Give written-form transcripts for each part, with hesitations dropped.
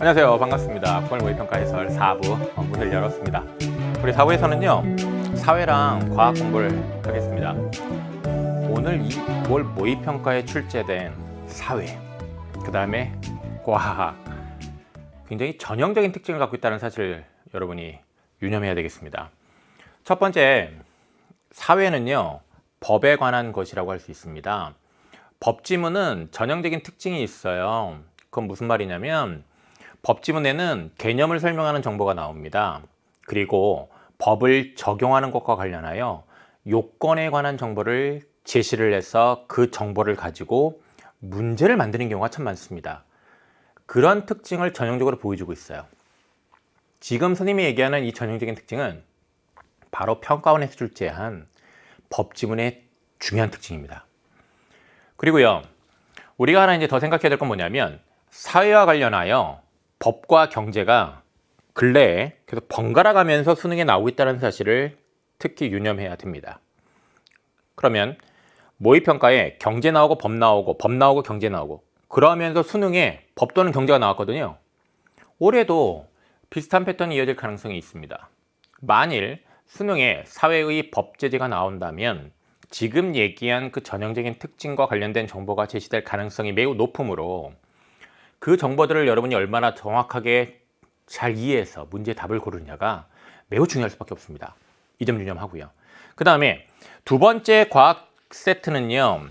안녕하세요. 반갑습니다. 9월 모의평가 해설 4부 문을 열었습니다. 우리 4부에서는요, 사회랑 과학 공부를 하겠습니다. 오늘 이 9월 모의평가에 출제된 사회, 그 다음에 과학, 굉장히 전형적인 특징을 갖고 있다는 사실을 여러분이 유념해야 되겠습니다. 첫 번째, 사회는요, 법에 관한 것이라고 할 수 있습니다. 법지문은 전형적인 특징이 있어요. 그건 무슨 말이냐면 법지문에는 개념을 설명하는 정보가 나옵니다. 그리고 법을 적용하는 것과 관련하여 요건에 관한 정보를 제시를 해서 그 정보를 가지고 문제를 만드는 경우가 참 많습니다. 그런 특징을 전형적으로 보여주고 있어요. 지금 선생님이 얘기하는 이 전형적인 특징은 바로 평가원에서 출제한 법지문의 중요한 특징입니다. 그리고요, 우리가 하나 이제 더 생각해야 될 건 뭐냐면 사회와 관련하여 법과 경제가 근래에 계속 번갈아 가면서 수능에 나오고 있다는 사실을 특히 유념해야 됩니다. 그러면 모의평가에 경제 나오고 법 나오고 법 나오고 경제 나오고 그러면서 수능에 법 또는 경제가 나왔거든요. 올해도 비슷한 패턴이 이어질 가능성이 있습니다. 만일 수능에 사회의 법제재가 나온다면 지금 얘기한 그 전형적인 특징과 관련된 정보가 제시될 가능성이 매우 높으므로 그 정보들을 여러분이 얼마나 정확하게 잘 이해해서 문제의 답을 고르느냐가 매우 중요할 수밖에 없습니다. 이 점 유념하고요. 그 다음에 두 번째 과학 세트는요,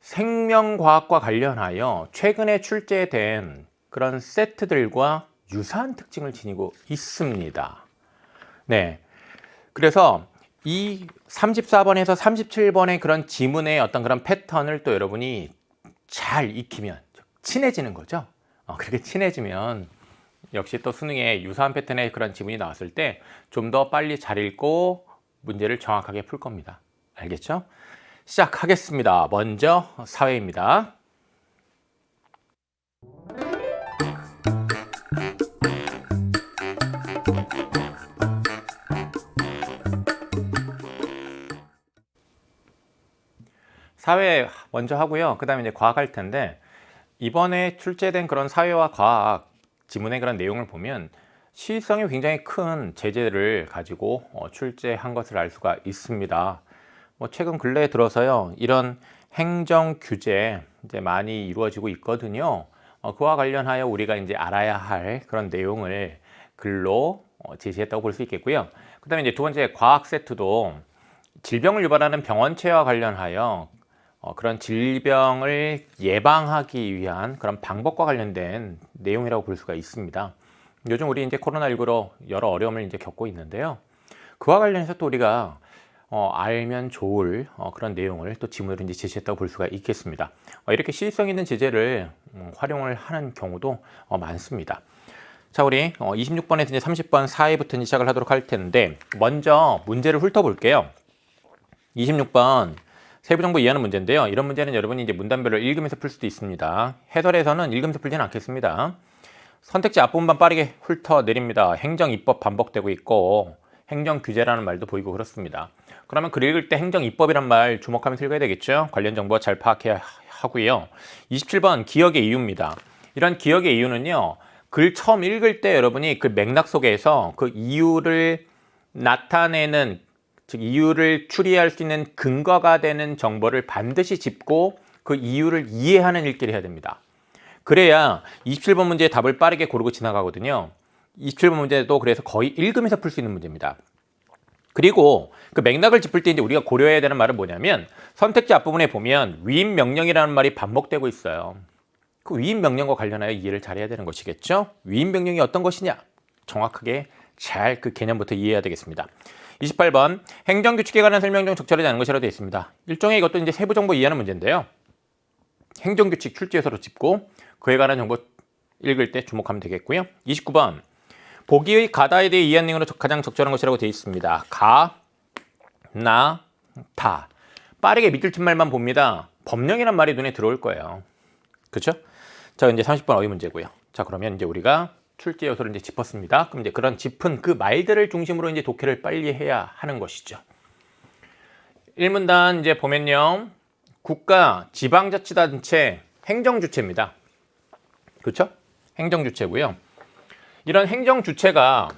생명과학과 관련하여 최근에 출제된 그런 세트들과 유사한 특징을 지니고 있습니다. 그래서 이 34번에서 37번의 그런 지문의 어떤 그런 패턴을 또 여러분이 잘 익히면 친해지는 거죠. 그렇게 친해지면 역시 또 수능에 유사한 패턴의 그런 지문이 나왔을 때 좀 더 빨리 잘 읽고 문제를 정확하게 풀 겁니다. 알겠죠? 시작하겠습니다. 먼저 사회입니다. 사회 먼저 하고요. 그 다음에 이제 과학 할 텐데, 이번에 출제된 그런 사회와 과학 지문의 그런 내용을 보면 시의성이 굉장히 큰 제재를 가지고 출제한 것을 알 수가 있습니다. 최근 근래에 들어서요, 이런 행정 규제 이제 많이 이루어지고 있거든요. 그와 관련하여 우리가 이제 알아야 할 그런 내용을 글로 제시했다고 볼 수 있겠고요. 그 다음에 이제 두 번째 과학 세트도 질병을 유발하는 병원체와 관련하여 그런 질병을 예방하기 위한 그런 방법과 관련된 내용이라고 볼 수가 있습니다. 요즘 우리 이제 코로나19로 여러 어려움을 이제 겪고 있는데요. 그와 관련해서 또 우리가 알면 좋을 그런 내용을 또 지문으로 이제 제시했다고 볼 수가 있겠습니다. 이렇게 시의성 있는 제재를 활용을 하는 경우도 많습니다. 자, 우리 26번에서 이제 30번 사회부터 시작을 하도록 할 텐데, 먼저 문제를 훑어볼게요. 26번 세부정보 이해하는 문제인데요. 이런 문제는 여러분이 이제 문단별로 읽으면서 풀 수도 있습니다. 해설에서는 읽으면서 풀지는 않겠습니다. 선택지 앞부분만 빠르게 훑어내립니다. 행정, 입법 반복되고 있고 행정 규제라는 말도 보이고 그렇습니다. 그러면 글 읽을 때 행정, 입법이란 말 주목하면서 읽어야 되겠죠. 관련 정보 잘 파악해야 하고요. 27번 기억의 이유입니다. 이런 기억의 이유는요, 글 처음 읽을 때 여러분이 그 맥락 속에서 그 이유를 나타내는, 즉 이유를 추리할 수 있는 근거가 되는 정보를 반드시 짚고 그 이유를 이해하는 읽기를 해야 됩니다. 그래야 27번 문제의 답을 빠르게 고르고 지나가거든요. 27번 문제도 그래서 거의 읽으면서 풀 수 있는 문제입니다. 그리고 그 맥락을 짚을 때 이제 우리가 고려해야 되는 말은 뭐냐면, 선택지 앞부분에 보면 위임 명령이라는 말이 반복되고 있어요. 그 위임 명령과 관련하여 이해를 잘해야 되는 것이겠죠. 위임 명령이 어떤 것이냐, 정확하게 잘 그 개념부터 이해해야 되겠습니다. 28번 행정규칙에 관한 설명 중 적절하지 않은 것이라고 되어 있습니다. 일종의 이것도 이제 세부 정보 이해하는 문제인데요. 행정규칙 출제서로 짚고 그에 관한 정보 읽을 때 주목하면 되겠고요. 29번 보기의 가다에 대해 이해하는 내용으로 가장 적절한 것이라고 되어 있습니다. 가, 나, 다. 빠르게 밑줄 친 말만 봅니다. 법령이란 말이 눈에 들어올 거예요. 그렇죠? 자, 이제 30번 어휘 문제고요. 자, 그러면 이제 우리가 출제 요소를 이제 짚었습니다. 그럼 이제 그런 짚은 그 말들을 중심으로 이제 독해를 빨리 해야 하는 것이죠. 1문단 이제 보면요. 국가, 지방자치단체, 행정주체입니다. 그렇죠? 행정 주체고요. 이런 행정 주체가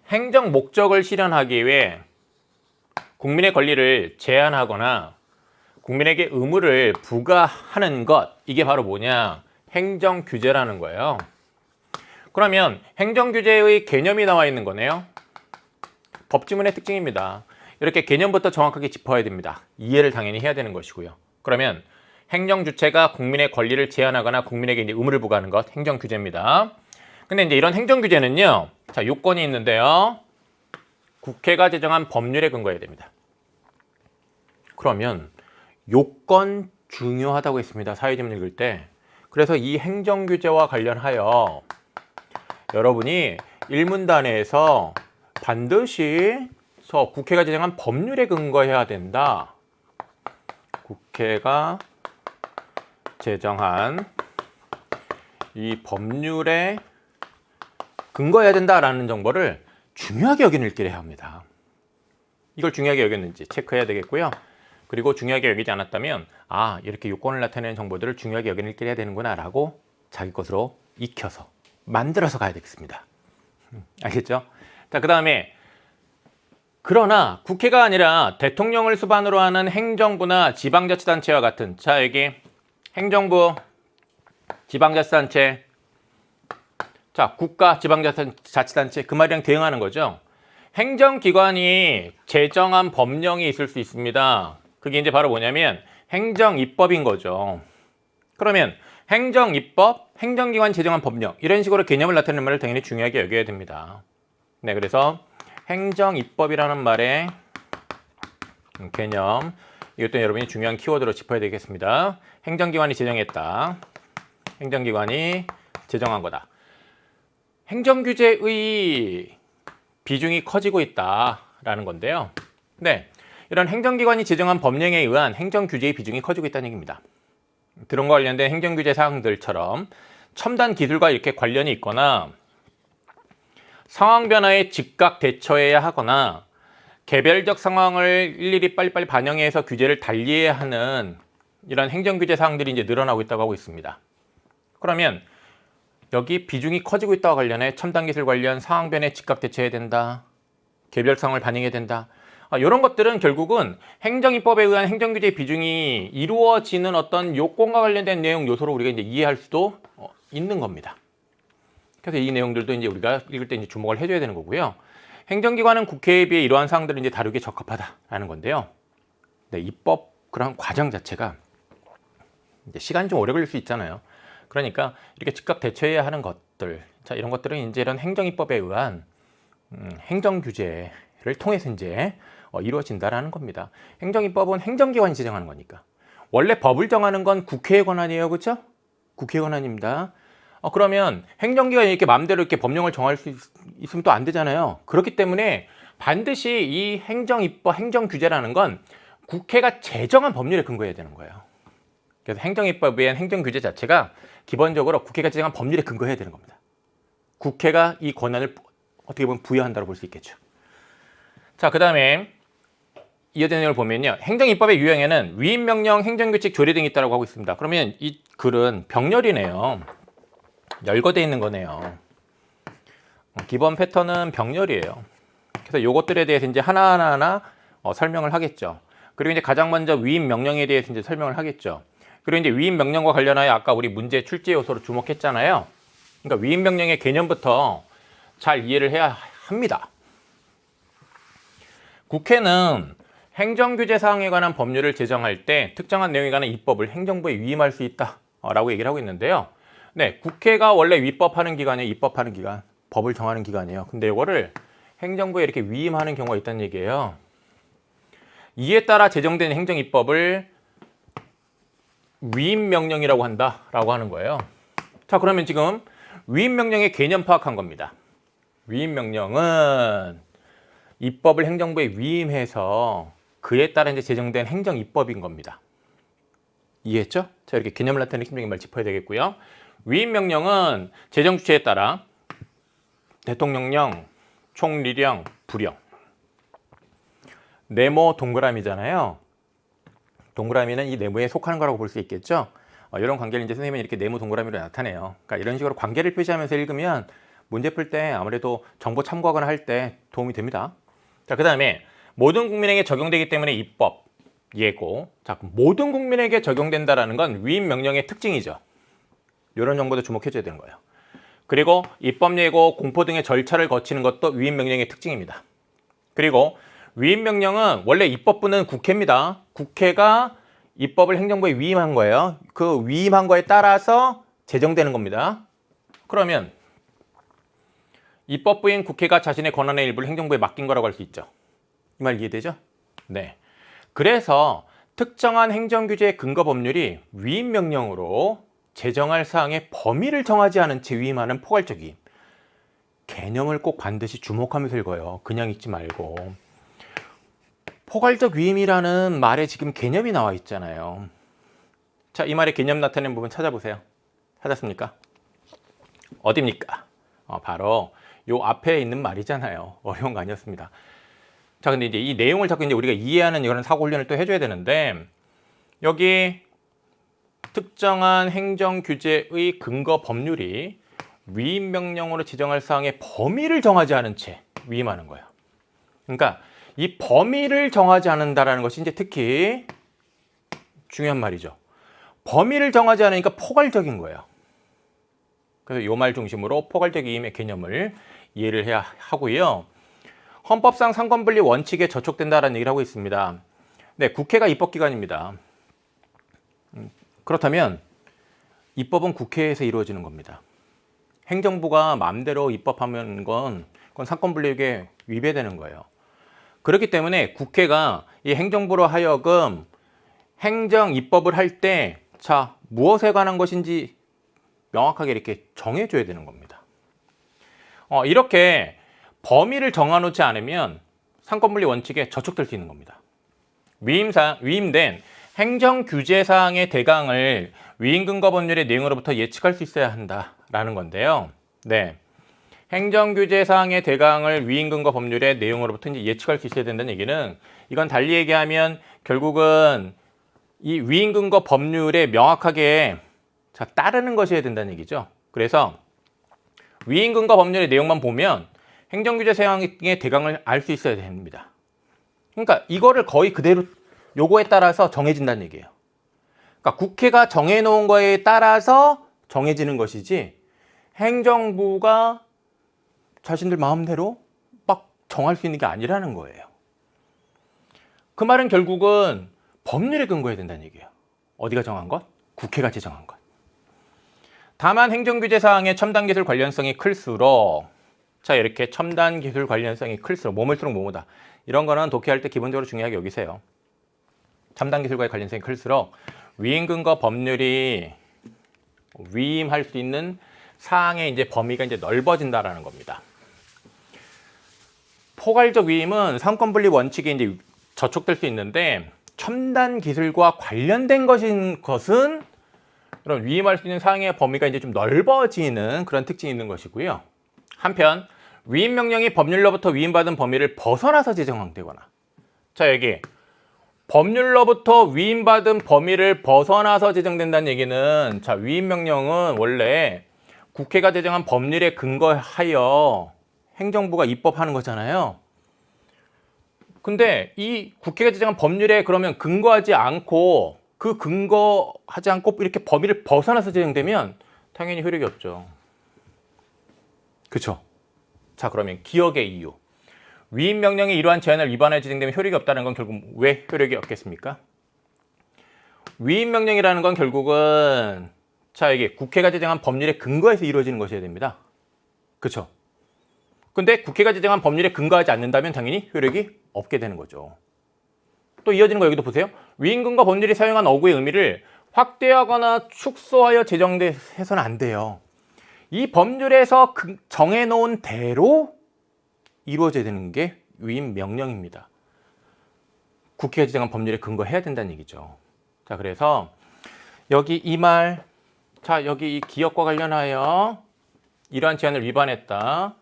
행정 목적을 실현하기 위해 국민의 권리를 제한하거나 국민에게 의무를 부과하는 것, 이게 바로 뭐냐? 행정 규제라는 거예요. 그러면 행정 규제의 개념이 나와 있는 거네요. 법지문의 특징입니다. 이렇게 개념부터 정확하게 짚어야 됩니다. 이해를 당연히 해야 되는 것이고요. 그러면 행정 주체가 국민의 권리를 제한하거나 국민에게 이제 의무를 부과하는 것, 행정 규제입니다. 근데 이제 이런 행정 규제는요, 자, 요건이 있는데요. 국회가 제정한 법률에 근거해야 됩니다. 그러면 요건 중요하다고 했습니다. 사회지문 읽을 때. 그래서 이 행정 규제와 관련하여 여러분이 일문단에서 반드시 국회가 제정한 법률에 근거해야 된다. 국회가 제정한 이 법률에 근거해야 된다라는 정보를 중요하게 여기는 읽기를 해야 합니다. 이걸 중요하게 여겼는지 체크해야 되겠고요. 그리고 중요하게 여기지 않았다면 이렇게 요건을 나타내는 정보들을 중요하게 여기는 읽기를 해야 되는구나 라고 자기 것으로 익혀서 만들어서 가야 되겠습니다. 알겠죠? 자, 그 다음에 그러나 국회가 아니라 대통령을 수반으로 하는 행정부나 지방자치단체와 같은, 자, 여기 행정부, 지방자치단체, 자, 국가, 지방자치단체, 그 말이랑 대응하는 거죠. 행정기관이 제정한 법령이 있을 수 있습니다. 그게 이제 바로 뭐냐면 행정입법인 거죠. 그러면 행정입법, 행정기관이 제정한 법령, 이런 식으로 개념을 나타내는 말을 당연히 중요하게 여겨야 됩니다. 네, 그래서 행정입법이라는 말의 개념, 이것도 여러분이 중요한 키워드로 짚어야 되겠습니다. 행정기관이 제정했다. 행정기관이 제정한 거다. 행정규제의 비중이 커지고 있다라는 건데요. 네, 이런 행정기관이 제정한 법령에 의한 행정규제의 비중이 커지고 있다는 얘기입니다. 드론과 관련된 행정규제 사항들처럼 첨단 기술과 이렇게 관련이 있거나 상황 변화에 즉각 대처해야 하거나 개별적 상황을 일일이 빨리빨리 반영해서 규제를 달리해야 하는 이런 행정규제 사항들이 이제 늘어나고 있다고 하고 있습니다. 그러면 여기 비중이 커지고 있다와 관련해 첨단 기술 관련 상황 변화에 즉각 대처해야 된다. 개별 상황을 반영해야 된다. 이런 것들은 결국은 행정입법에 의한 행정규제의 비중이 이루어지는 어떤 요건과 관련된 내용 요소로 우리가 이제 이해할 수도 있는 겁니다. 그래서 이 내용들도 이제 우리가 읽을 때 이제 주목을 해줘야 되는 거고요. 행정기관은 국회에 비해 이러한 사항들을 이제 다루기에 적합하다라는 건데요. 네, 입법 그런 과정 자체가 이제 시간이 좀 오래 걸릴 수 있잖아요. 그러니까 이렇게 즉각 대처해야 하는 것들, 자, 이런 것들은 이제 이런 행정입법에 의한 행정규제를 통해서 이제 이루어진다라는 겁니다. 행정입법은 행정기관이 제정하는 거니까. 원래 법을 정하는 건 국회의 권한이에요, 그렇죠? 국회의 권한입니다. 그러면 행정기관이 이렇게 마음대로 이렇게 법령을 정할 수 있으면 또 안 되잖아요. 그렇기 때문에 반드시 이 행정입법, 행정규제라는 건 국회가 제정한 법률에 근거해야 되는 거예요. 그래서 행정입법에 의한 행정규제 자체가 기본적으로 국회가 제정한 법률에 근거해야 되는 겁니다. 국회가 이 권한을 어떻게 보면 부여한다고 볼 수 있겠죠. 자, 그 다음에 이어진 내용을 보면요. 행정입법의 유형에는 위임명령, 행정규칙, 조례 등이 있다고 하고 있습니다. 그러면 이 글은 병렬이네요. 열거되어 있는 거네요. 기본 패턴은 병렬이에요. 그래서 이것들에 대해서 이제 하나하나 설명을 하겠죠. 그리고 이제 가장 먼저 위임명령에 대해서 이제 설명을 하겠죠. 그리고 이제 위임명령과 관련하여 아까 우리 문제 출제 요소로 주목했잖아요. 그러니까 위임명령의 개념부터 잘 이해를 해야 합니다. 국회는 행정규제 사항에 관한 법률을 제정할 때 특정한 내용에 관한 입법을 행정부에 위임할 수 있다라고 얘기를 하고 있는데요. 네, 국회가 원래 위법하는 기관이에요. 입법하는 기관, 법을 정하는 기관이에요. 근데 이거를 행정부에 이렇게 위임하는 경우가 있다는 얘기예요. 이에 따라 제정된 행정입법을 위임명령이라고 한다라고 하는 거예요. 자, 그러면 지금 위임명령의 개념 파악한 겁니다. 위임명령은 입법을 행정부에 위임해서 그에 따라 이제 제정된 행정입법인 겁니다. 이해했죠? 자, 이렇게 개념을 나타내는 핵심적인 말 짚어야 되겠고요. 위임명령은 제정주체에 따라 대통령령, 총리령, 부령. 네모 동그라미잖아요. 동그라미는 이 네모에 속하는 거라고 볼 수 있겠죠. 이런 관계를 이제 선생님이 이렇게 네모 동그라미로 나타내요. 그러니까 이런 식으로 관계를 표시하면서 읽으면 문제 풀 때 아무래도 정보 참고하거나 할 때 도움이 됩니다. 자, 그 다음에 모든 국민에게 적용되기 때문에 입법, 예고. 자, 모든 국민에게 적용된다라는 건 위임 명령의 특징이죠. 이런 정보도 주목해줘야 되는 거예요. 그리고 입법, 예고, 공포 등의 절차를 거치는 것도 위임 명령의 특징입니다. 그리고 위임 명령은 원래 입법부는 국회입니다. 국회가 입법을 행정부에 위임한 거예요. 그 위임한 거에 따라서 제정되는 겁니다. 그러면 입법부인 국회가 자신의 권한의 일부를 행정부에 맡긴 거라고 할 수 있죠. 이 말 이해되죠? 네. 그래서 특정한 행정규제의 근거 법률이 위임 명령으로 제정할 사항의 범위를 정하지 않은 채 위임하는 포괄적 위임. 개념을 꼭 반드시 주목하면서 읽어요. 그냥 읽지 말고. 포괄적 위임이라는 말에 지금 개념이 나와 있잖아요. 자, 이 말의 개념 나타내는 부분 찾아보세요. 찾았습니까? 어디입니까? 바로 요 앞에 있는 말이잖아요. 어려운 거 아니었습니다. 자, 근데 이제 이 내용을 자꾸 이제 우리가 이해하는 이런 사고 훈련을 또 해줘야 되는데, 여기 특정한 행정 규제의 근거 법률이 위임 명령으로 지정할 사항의 범위를 정하지 않은 채 위임하는 거예요. 그러니까 이 범위를 정하지 않는다라는 것이 이제 특히 중요한 말이죠. 범위를 정하지 않으니까 포괄적인 거예요. 그래서 이 말 중심으로 포괄적 위임의 개념을 이해를 해야 하고요. 헌법상 상권분리 원칙에 저촉된다라는 얘기를 하고 있습니다. 네, 국회가 입법기관입니다. 그렇다면 입법은 국회에서 이루어지는 겁니다. 행정부가 마음대로 입법하면 그건 상권분리에 위배되는 거예요. 그렇기 때문에 국회가 이 행정부로 하여금 행정 입법을 할 때 자, 무엇에 관한 것인지 명확하게 이렇게 정해줘야 되는 겁니다. 이렇게 범위를 정해놓지 않으면 상권분리 원칙에 저촉될 수 있는 겁니다. 위임된 행정규제사항의 대강을 위임근거법률의 내용으로부터 예측할 수 있어야 한다라는 건데요. 네, 행정규제사항의 대강을 위임근거법률의 내용으로부터 이제 예측할 수 있어야 된다는 얘기는, 이건 달리 얘기하면 결국은 이 위임근거법률에 명확하게 따르는 것이어야 된다는 얘기죠. 그래서 위임근거법률의 내용만 보면 행정규제사항의 대강을 알 수 있어야 됩니다. 그러니까 이거를 거의 그대로 요거에 따라서 정해진다는 얘기예요. 그러니까 국회가 정해놓은 거에 따라서 정해지는 것이지 행정부가 자신들 마음대로 막 정할 수 있는 게 아니라는 거예요. 그 말은 결국은 법률에 근거해야 된다는 얘기예요. 어디가 정한 것? 국회가 제정한 것. 다만 행정규제사항의 첨단기술 관련성이 클수록, 자, 이렇게 첨단기술 관련성이 클수록, 뭐일수록 뭐뭐다. 이런 거는 독해할 때 기본적으로 중요하게 여기세요. 첨단기술과의 관련성이 클수록 위임근거 법률이 위임할 수 있는 사항의 이제 범위가 이제 넓어진다라는 겁니다. 포괄적 위임은 상권분리 원칙에 이제 저촉될 수 있는데, 첨단 기술과 관련된 것은 그런 위임할 수 있는 사항의 범위가 이제 좀 넓어지는 그런 특징이 있는 것이고요. 한편 위임 명령이 법률로부터 위임받은 범위를 벗어나서 제정되거나, 자, 여기 법률로부터 위임받은 범위를 벗어나서 제정된다는 얘기는, 자, 위임 명령은 원래 국회가 제정한 법률에 근거하여 행정부가 입법하는 거잖아요. 근데 이 국회가 제정한 법률에 그러면 근거하지 않고, 그 근거하지 않고 이렇게 범위를 벗어나서 제정되면 당연히 효력이 없죠. 그렇죠? 자, 그러면 기억의 이유. 위임 명령이 이러한 제한을 위반하여 제정되면 효력이 없다는 건 결국 왜 효력이 없겠습니까? 위임 명령이라는 건 결국은, 자, 이게 국회가 제정한 법률에 근거해서 이루어지는 것이어야 됩니다. 그렇죠? 근데 국회가 제정한 법률에 근거하지 않는다면 당연히 효력이 없게 되는 거죠. 또 이어지는 거 여기도 보세요. 위임근거 법률이 사용한 어구의 의미를 확대하거나 축소하여 제정해서는 안 돼요. 이 법률에서 정해놓은 대로 이루어져야 되는 게 위임 명령입니다. 국회가 제정한 법률에 근거해야 된다는 얘기죠. 자, 그래서 여기 이 말, 자, 여기 이 기업과 관련하여 이러한 제한을 위반했다.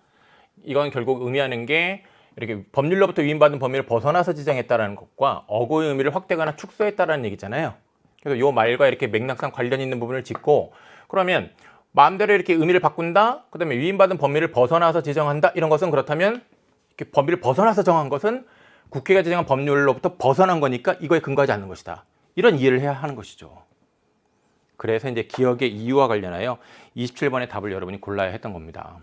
이건 결국 의미하는 게 이렇게 법률로부터 위임받은 범위를 벗어나서 지정했다는 것과 어구의 의미를 확대하거나 축소했다는 얘기잖아요. 그래서 요 말과 이렇게 맥락상 관련 있는 부분을 짚고 그러면 마음대로 이렇게 의미를 바꾼다. 그다음에 위임받은 범위를 벗어나서 지정한다. 이런 것은 그렇다면 이렇게 범위를 벗어나서 정한 것은 국회가 지정한 법률로부터 벗어난 거니까 이거에 근거하지 않는 것이다. 이런 이해를 해야 하는 것이죠. 그래서 이제 기억의 이유와 관련하여 27번의 답을 여러분이 골라야 했던 겁니다.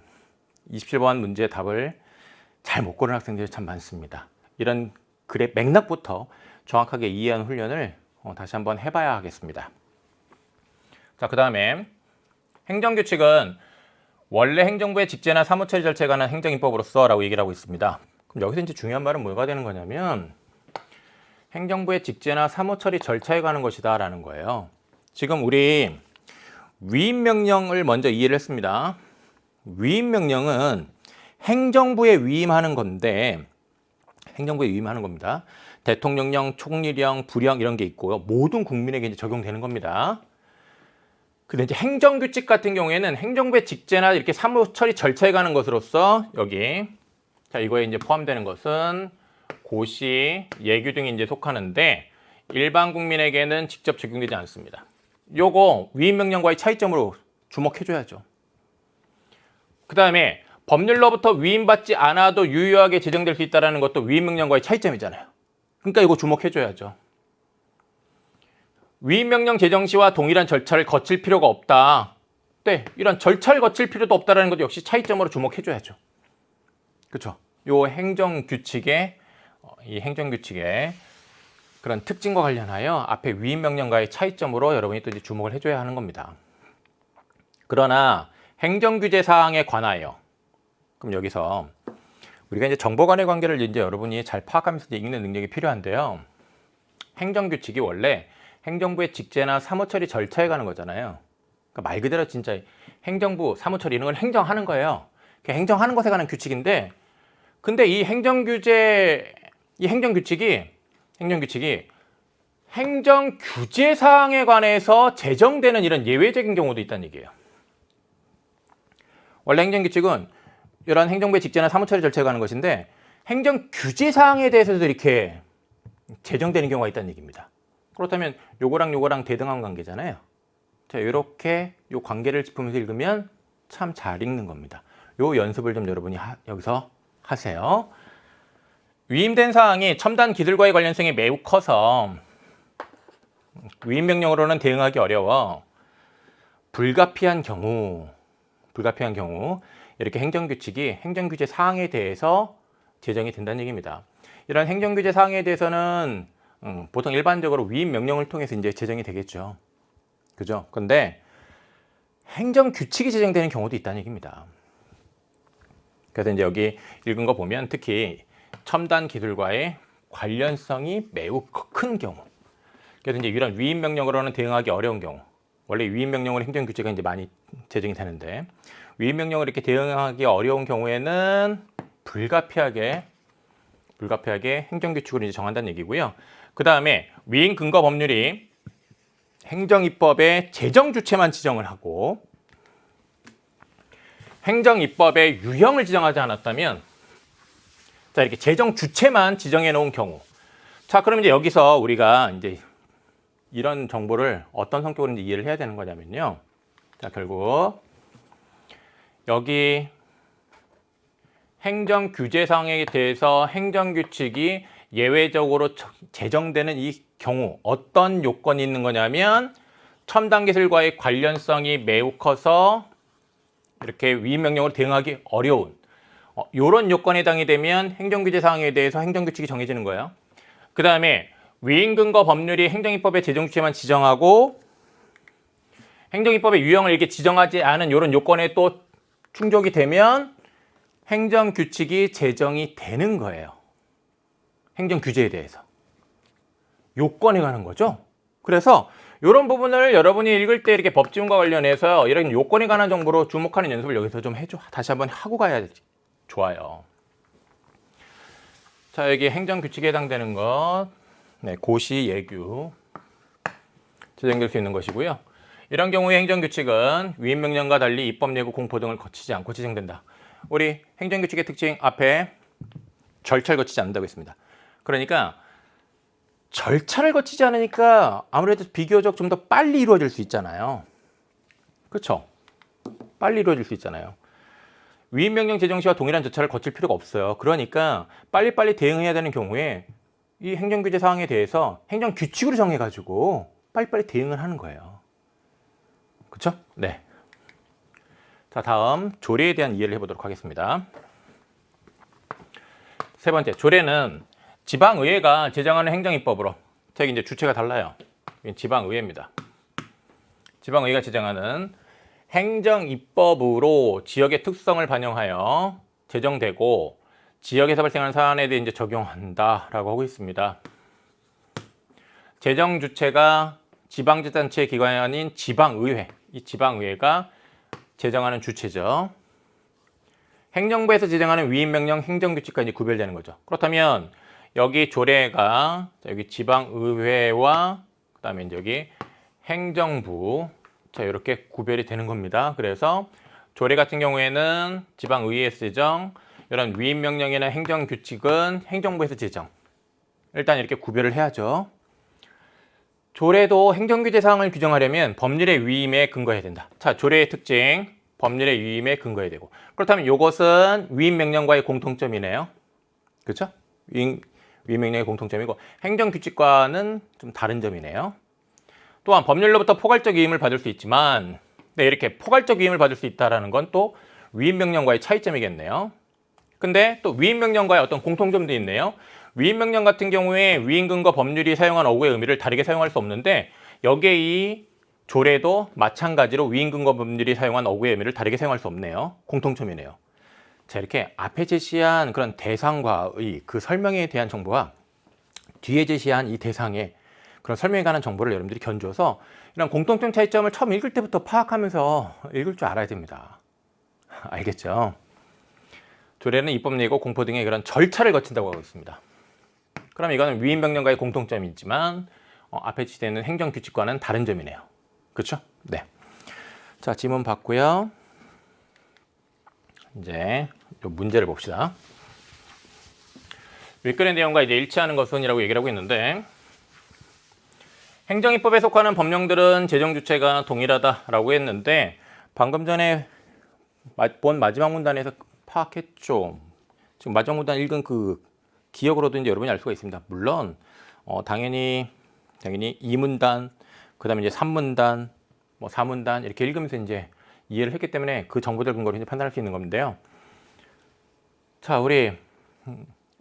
27번 문제의 답을 잘 못 고른 학생들이 참 많습니다. 이런 글의 맥락부터 정확하게 이해하는 훈련을 다시 한번 해봐야 하겠습니다. 자, 그 다음에 행정규칙은 원래 행정부의 직제나 사무처리 절차에 관한 행정입법으로서 라고 얘기를 하고 있습니다. 그럼 여기서 이제 중요한 말은 뭐가 되는 거냐면 행정부의 직제나 사무처리 절차에 관한 것이다 라는 거예요. 지금 우리 위임명령을 먼저 이해를 했습니다. 위임명령은 행정부에 위임하는 건데 행정부에 위임하는 겁니다. 대통령령, 총리령, 부령 이런 게 있고요. 모든 국민에게 이제 적용되는 겁니다. 근데 이제 행정규칙 같은 경우에는 행정부의 직제나 이렇게 사무처리 절차에 관한 것으로서 여기 자 이거에 이제 포함되는 것은 고시, 예규 등이 이제 속하는데 일반 국민에게는 직접 적용되지 않습니다. 요거 위임명령과의 차이점으로 주목해줘야죠. 그 다음에 법률로부터 위임받지 않아도 유효하게 제정될 수 있다는 것도 위임명령과의 차이점이잖아요. 그러니까 이거 주목해줘야죠. 위임명령 제정 시와 동일한 절차를 거칠 필요가 없다. 네, 이런 절차를 거칠 필요도 없다는 것도 역시 차이점으로 주목해줘야죠. 그렇죠? 요 행정규칙의 이 행정규칙의 그런 특징과 관련하여 앞에 위임명령과의 차이점으로 여러분이 또 이제 주목을 해줘야 하는 겁니다. 그러나 행정규제 사항에 관하여 그럼 여기서 우리가 이제 정보 간의 관계를 이제 여러분이 잘 파악하면서 이제 읽는 능력이 필요한데요. 행정규칙이 원래 행정부의 직제나 사무처리 절차에 관한 거잖아요. 그러니까 말 그대로 진짜 행정부 사무처리 이런 걸 행정하는 거예요. 행정하는 것에 관한 규칙인데 근데 이 행정규칙이 행정규제 사항에 관해서 제정되는 이런 예외적인 경우도 있다는 얘기예요. 원래 행정규칙은 이런 행정부의 직제나 사무처리 절차에 관한 것인데 행정규제 사항에 대해서도 이렇게 제정되는 경우가 있다는 얘기입니다. 그렇다면 요거랑 대등한 관계잖아요. 자, 이렇게 요 관계를 짚으면서 읽으면 참 잘 읽는 겁니다. 요 연습을 좀 여러분이 여기서 하세요. 위임된 사항이 첨단 기술과의 관련성이 매우 커서 위임명령으로는 대응하기 어려워 불가피한 경우 이렇게 행정규칙이 행정규제 사항에 대해서 제정이 된다는 얘기입니다. 이런 행정규제 사항에 대해서는 보통 일반적으로 위임명령을 통해서 이제 제정이 되겠죠. 그죠? 근데 행정규칙이 제정되는 경우도 있다는 얘기입니다. 그래서 이제 여기 읽은 거 보면 특히 첨단 기술과의 관련성이 매우 큰 경우. 그래서 이제 이런 위임명령으로는 대응하기 어려운 경우. 원래 위임명령으로 행정규칙이 이제 많이 제정이 되는데 위임명령을 이렇게 대응하기 어려운 경우에는 불가피하게 행정규칙으로 이제 정한다는 얘기고요. 그 다음에 위임 근거 법률이 행정입법의 제정 주체만 지정을 하고 행정입법의 유형을 지정하지 않았다면 자 이렇게 제정 주체만 지정해 놓은 경우 자 그럼 이제 여기서 우리가 이제 이런 정보를 어떤 성격으로 이제 이해를 해야 되는 거냐면요. 자 결국 여기 행정규제사항에 대해서 행정규칙이 예외적으로 제정되는 이 경우 어떤 요건이 있는 거냐면 첨단기술과의 관련성이 매우 커서 이렇게 위임명령으로 대응하기 어려운 이런 요건에 해당이 되면 행정규제사항에 대해서 행정규칙이 정해지는 거예요. 그 다음에 위임근거 법률이 행정입법의 제정주체만 지정하고 행정입법의 유형을 이렇게 지정하지 않은 이런 요건에 또 충족이 되면 행정규칙이 제정이 되는 거예요. 행정규제에 대해서. 요건에 관한 거죠. 그래서 이런 부분을 여러분이 읽을 때 이렇게 법지문과 관련해서 이런 요건에 관한 정보로 주목하는 연습을 여기서 좀 해줘. 다시 한번 하고 가야 좋아요. 자, 여기 행정규칙에 해당되는 것, 네, 고시, 예규 제정될 수 있는 것이고요. 이런 경우에 행정규칙은 위임명령과 달리 입법 예고 공포 등을 거치지 않고 제정된다. 우리 행정규칙의 특징 앞에 절차를 거치지 않는다고 했습니다. 그러니까 절차를 거치지 않으니까 아무래도 비교적 좀 더 빨리 이루어질 수 있잖아요. 그렇죠? 빨리 이루어질 수 있잖아요. 위임명령 제정 시와 동일한 절차를 거칠 필요가 없어요. 그러니까 빨리빨리 대응해야 되는 경우에 이 행정규제 사항에 대해서 행정규칙으로 정해가지고 빨리빨리 대응을 하는 거예요. 그렇죠? 네. 자, 다음 조례에 대한 이해를 해보도록 하겠습니다. 세 번째, 조례는 지방의회가 제정하는 행정입법으로, 저기 이제 주체가 달라요. 지방의회입니다. 지방의회가 제정하는 행정입법으로 지역의 특성을 반영하여 제정되고 지역에서 발생하는 사안에 대해 이제 적용한다라고 하고 있습니다. 제정 주체가 지방자치단체 기관인 지방의회, 이 지방의회가 제정하는 주체죠. 행정부에서 제정하는 위임명령, 행정규칙과 이제 구별되는 거죠. 그렇다면 여기 조례가 여기 지방의회와 그다음에 이제 여기 행정부, 자 이렇게 구별이 되는 겁니다. 그래서 조례 같은 경우에는 지방의회에서 제정, 이런 위임명령이나 행정규칙은 행정부에서 제정. 일단 이렇게 구별을 해야죠. 조례도 행정규제 사항을 규정하려면 법률의 위임에 근거해야 된다. 자, 조례의 특징, 법률의 위임에 근거해야 되고. 그렇다면 이것은 위임명령과의 공통점이네요. 그렇죠? 위임명령의 공통점이고 행정규칙과는 좀 다른 점이네요. 또한 법률로부터 포괄적 위임을 받을 수 있지만 이렇게 포괄적 위임을 받을 수 있다는 건 또 위임명령과의 차이점이겠네요. 근데 또 위임명령과의 어떤 공통점도 있네요. 위임명령 같은 경우에 위임근거 법률이 사용한 어구의 의미를 다르게 사용할 수 없는데 여기에 이 조례도 마찬가지로 위임근거 법률이 사용한 어구의 의미를 다르게 사용할 수 없네요. 공통점이네요. 자, 이렇게 앞에 제시한 그런 대상과의 그 설명에 대한 정보와 뒤에 제시한 이 대상의 그런 설명에 관한 정보를 여러분들이 견주어서 이런 공통점 차이점을 처음 읽을 때부터 파악하면서 읽을 줄 알아야 됩니다. 알겠죠? 조례는 입법 예고, 공포 등의 그런 절차를 거친다고 하고 있습니다. 그럼 이거는 위임명령과의 공통점이지만 앞에 지시되는 행정규칙과는 다른 점이네요. 그렇죠? 네. 자, 지문 봤고요. 이제 문제를 봅시다. 윗글의 내용과 이제 일치하는 것은이라고 얘기를 하고 있는데 행정입법에 속하는 법령들은 제정 주체가 동일하다라고 했는데 방금 전에 본 마지막 문단에서 파악했죠. 지금 마지막 문단 읽은 그 기억으로도 이제 여러분이 알 수가 있습니다. 물론 당연히 2문단, 그다음에 이제 3문단, 뭐 4문단 이렇게 읽으면서 이제 이해를 했기 때문에 그 정보들 근거로 이제 판단할 수 있는 건데요. 자, 우리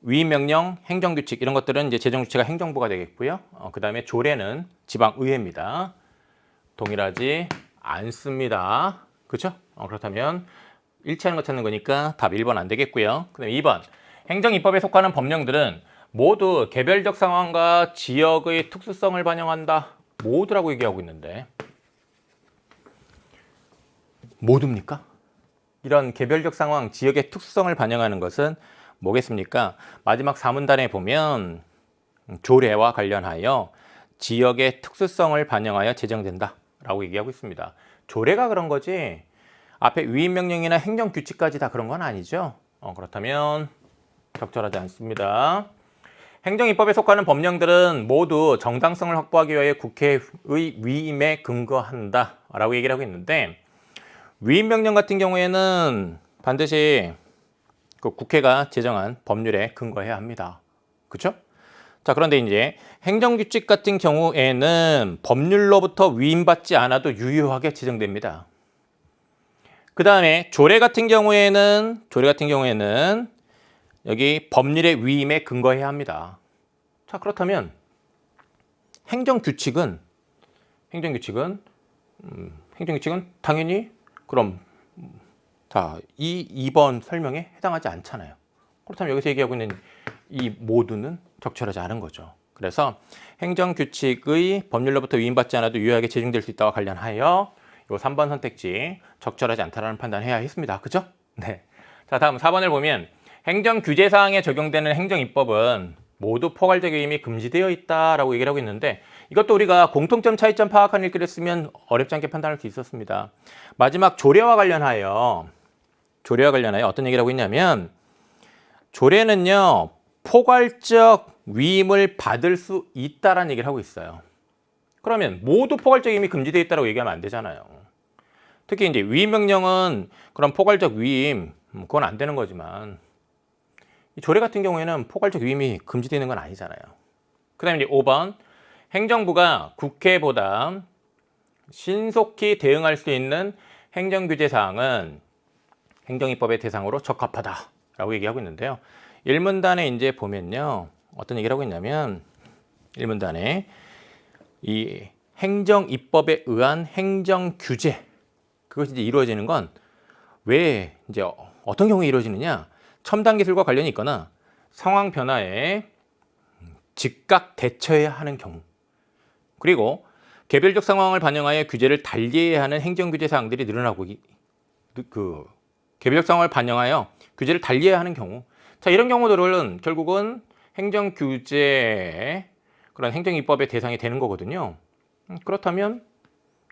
위임명령, 행정규칙 이런 것들은 이제 제정주체가 행정부가 되겠고요. 그다음에 조례는 지방의회입니다. 동일하지 않습니다. 그렇죠? 그렇다면 일치하는 거 찾는 거니까 답 1번 안 되겠고요. 그다음에 2번 행정입법에 속하는 법령들은 모두 개별적 상황과 지역의 특수성을 반영한다. 모두라고 얘기하고 있는데 모두입니까? 이런 개별적 상황, 지역의 특수성을 반영하는 것은 뭐겠습니까? 마지막 4문단에 보면 조례와 관련하여 지역의 특수성을 반영하여 제정된다 라고 얘기하고 있습니다. 조례가 그런 거지 앞에 위임명령이나 행정규칙까지 다 그런 건 아니죠. 그렇다면 적절하지 않습니다. 행정입법에 속하는 법령들은 모두 정당성을 확보하기 위해 국회의 위임에 근거한다 라고 얘기를 하고 있는데 위임명령 같은 경우에는 반드시 그 국회가 제정한 법률에 근거해야 합니다. 그렇죠? 자, 그런데 이제 행정규칙 같은 경우에는 법률로부터 위임받지 않아도 유효하게 제정됩니다. 그 다음에 조례 같은 경우에는 여기 법률의 위임에 근거해야 합니다. 자, 그렇다면 행정규칙은 당연히 그럼 자, 이 2번 설명에 해당하지 않잖아요. 그렇다면 여기서 얘기하고 있는 이 모두는 적절하지 않은 거죠. 그래서 행정규칙의 법률로부터 위임받지 않아도 유효하게 제정될 수 있다와 관련하여 이 3번 선택지 적절하지 않다라는 판단을 해야 했습니다. 그죠? 네. 자, 다음 4번을 보면 행정규제사항에 적용되는 행정입법은 모두 포괄적 위임이 금지되어 있다라고 얘기를 하고 있는데 이것도 우리가 공통점 차이점 파악하는 읽기를 쓰면 어렵지 않게 판단할 수 있었습니다. 마지막 조례와 관련하여 어떤 얘기를 하고 있냐면 조례는요 포괄적 위임을 받을 수 있다라는 얘기를 하고 있어요. 그러면 모두 포괄적 위임이 금지되어 있다고 얘기하면 안 되잖아요. 특히 이제 위임 명령은 그런 포괄적 위임 그건 안 되는 거지만 이 조례 같은 경우에는 포괄적 위임이 금지되는 건 아니잖아요. 그다음에 이제 5번 행정부가 국회보다 신속히 대응할 수 있는 행정규제 사항은 행정입법의 대상으로 적합하다라고 얘기하고 있는데요. 1문단에 이제 보면요. 어떤 얘기를 하고 있냐면 1문단에 이 행정입법에 의한 행정규제 그것이 이제 이루어지는 건 왜 이제 어떤 경우에 이루어지느냐? 첨단 기술과 관련이 있거나 상황 변화에 즉각 대처해야 하는 경우 그리고 개별적 상황을 반영하여 규제를 달리해야 하는 행정규제 사항들이 늘어나고 개별적 상황을 반영하여 규제를 달리해야 하는 경우 자 이런 경우들은 결국은 행정규제 그런 행정입법의 대상이 되는 거거든요. 그렇다면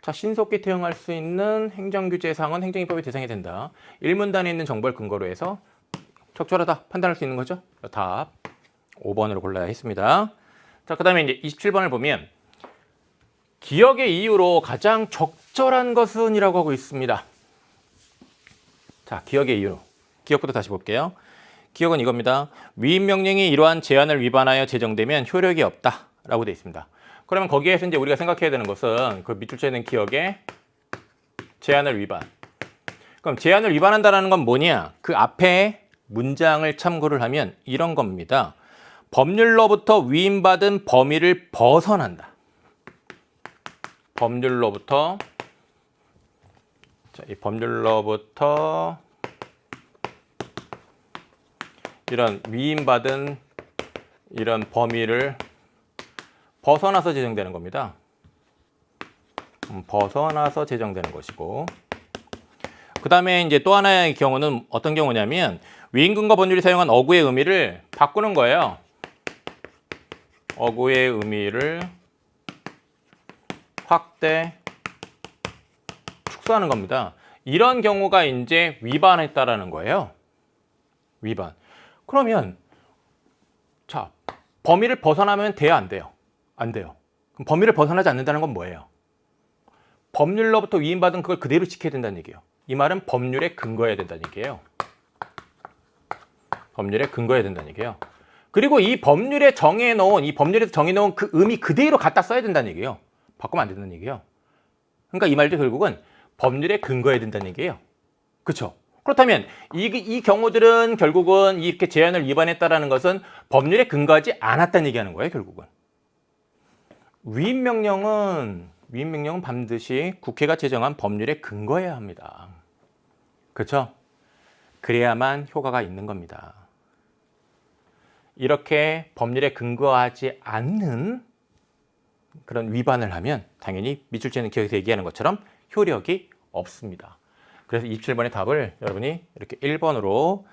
자 신속히 대응할 수 있는 행정규제 사항은 행정입법의 대상이 된다. 1문단에 있는 정보를 근거로 해서 적절하다 판단할 수 있는 거죠. 답 5번으로 골라야 했습니다. 자, 그다음에 이제 27번을 보면 기억의 이유로 가장 적절한 것은이라고 하고 있습니다. 자, 기억의 이유. 기억부터 다시 볼게요. 기억은 이겁니다. 위임 명령이 이러한 제한을 위반하여 제정되면 효력이 없다라고 되어 있습니다. 그러면 거기에서 이제 우리가 생각해야 되는 것은 그 밑줄 쳐야 되는 기억의 제한을 위반. 그럼 제한을 위반한다는 건 뭐냐? 그 앞에 문장을 참고를 하면 이런 겁니다. 법률로부터 위임받은 범위를 벗어난다. 법률로부터 이 법률로부터 이런 위임받은 이런 범위를 벗어나서 제정되는 겁니다. 벗어나서 제정되는 것이고 그 다음에 이제 또 하나의 경우는 어떤 경우냐면 위임근거 법률이 사용한 어구의 의미를 바꾸는 거예요. 어구의 의미를 확대, 축소하는 겁니다. 이런 경우가 이제 위반했다라는 거예요. 위반. 그러면 자 범위를 벗어나면 돼요, 안 돼요? 안 돼요. 그럼 범위를 벗어나지 않는다는 건 뭐예요? 법률로부터 위임받은 그걸 그대로 지켜야 된다는 얘기예요. 이 말은 법률에 근거해야 된다는 얘기예요. 법률에 근거해야 된다는 얘기예요. 그리고 이 법률에 정해놓은 이 법률에서 정해놓은 그 의미 그대로 갖다 써야 된다는 얘기예요. 바꾸면 안 된다는 얘기예요. 그러니까 이 말도 결국은 법률에 근거해야 된다는 얘기예요. 그렇죠? 그렇다면 이 경우들은 결국은 이렇게 제한을 위반했다라는 것은 법률에 근거하지 않았다는 얘기하는 거예요. 결국은 위임명령은 반드시 국회가 제정한 법률에 근거해야 합니다. 그렇죠? 그래야만 효과가 있는 겁니다. 이렇게 법률에 근거하지 않는 그런 위반을 하면 당연히 밑줄 치는 기억에서 얘기하는 것처럼 효력이 없습니다. 그래서 27번의 답을 여러분이 이렇게 1번으로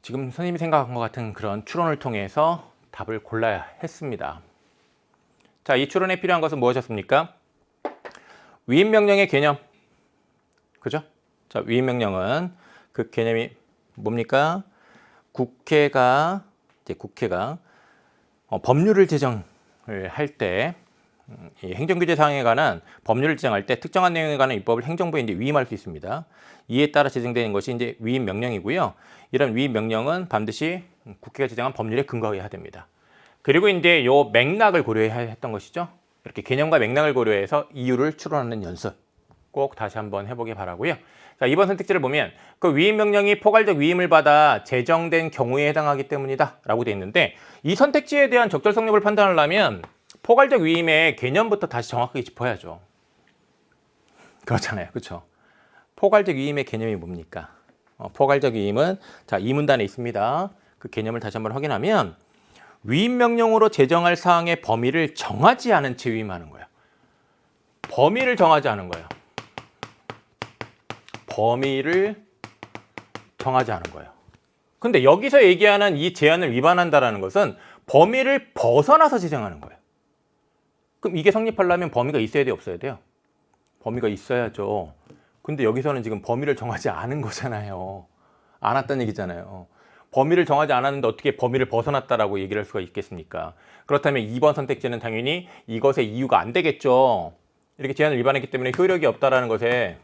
지금 선생님이 생각한 것 같은 그런 추론을 통해서 답을 골라야 했습니다. 자, 이 추론에 필요한 것은 무엇이었습니까? 위임명령의 개념. 그죠? 자, 위임명령은 그 개념이 뭡니까? 국회가 법률을 제정을 할 때 이 행정규제 사항에 관한 법률을 제정할 때 특정한 내용에 관한 입법을 행정부에 이제 위임할 수 있습니다. 이에 따라 제정되는 것이 이제 위임 명령이고요. 이런 위임 명령은 반드시 국회가 제정한 법률에 근거해야 됩니다. 그리고 이제 요 맥락을 고려해야 했던 것이죠. 이렇게 개념과 맥락을 고려해서 이유를 추론하는 연습 꼭 다시 한번 해보기 바라고요. 자, 이번 선택지를 보면 그 위임 명령이 포괄적 위임을 받아 제정된 경우에 해당하기 때문이다 라고 되어 있는데 이 선택지에 대한 적절성 여부를 판단하려면 포괄적 위임의 개념부터 다시 정확하게 짚어야죠. 그렇잖아요. 그렇죠? 포괄적 위임의 개념이 뭡니까? 포괄적 위임은 자, 이 문단에 있습니다. 그 개념을 다시 한번 확인하면 위임 명령으로 제정할 사항의 범위를 정하지 않은 채 위임하는 거예요. 범위를 정하지 않은 거예요. 범위를 정하지 않은 거예요. 근데 여기서 얘기하는 이 제한을 위반한다라는 것은 범위를 벗어나서 제정하는 거예요. 그럼 이게 성립하려면 범위가 있어야 돼요, 없어야 돼요? 범위가 있어야죠. 근데 여기서는 지금 범위를 정하지 않은 거잖아요. 않았다는 얘기잖아요. 범위를 정하지 않았는데 어떻게 범위를 벗어났다라고 얘기를 할 수가 있겠습니까? 그렇다면 2번 선택지는 당연히 이것의 이유가 안 되겠죠. 이렇게 제한을 위반했기 때문에 효력이 없다라는 것에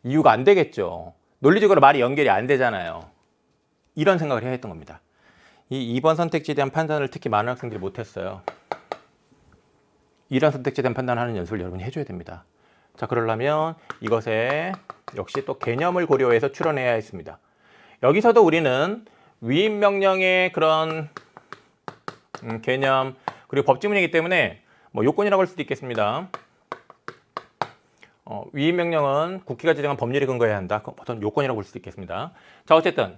이유가 안 되겠죠. 논리적으로 말이 연결이 안 되잖아요. 이런 생각을 해야 했던 겁니다. 이 2번 선택지에 대한 판단을 특히 많은 학생들이 못했어요. 이런 선택지에 대한 판단을 하는 연습을 여러분이 해줘야 됩니다. 자, 그러려면 이것에 역시 또 개념을 고려해서 추론해야 했습니다. 여기서도 우리는 위임명령의 그런 개념 그리고 법지문이기 때문에 뭐 요건이라고 할 수도 있겠습니다. 위임명령은 국회가 지정한 법률에 근거해야 한다. 어떤 요건이라고 볼 수도 있겠습니다. 자, 어쨌든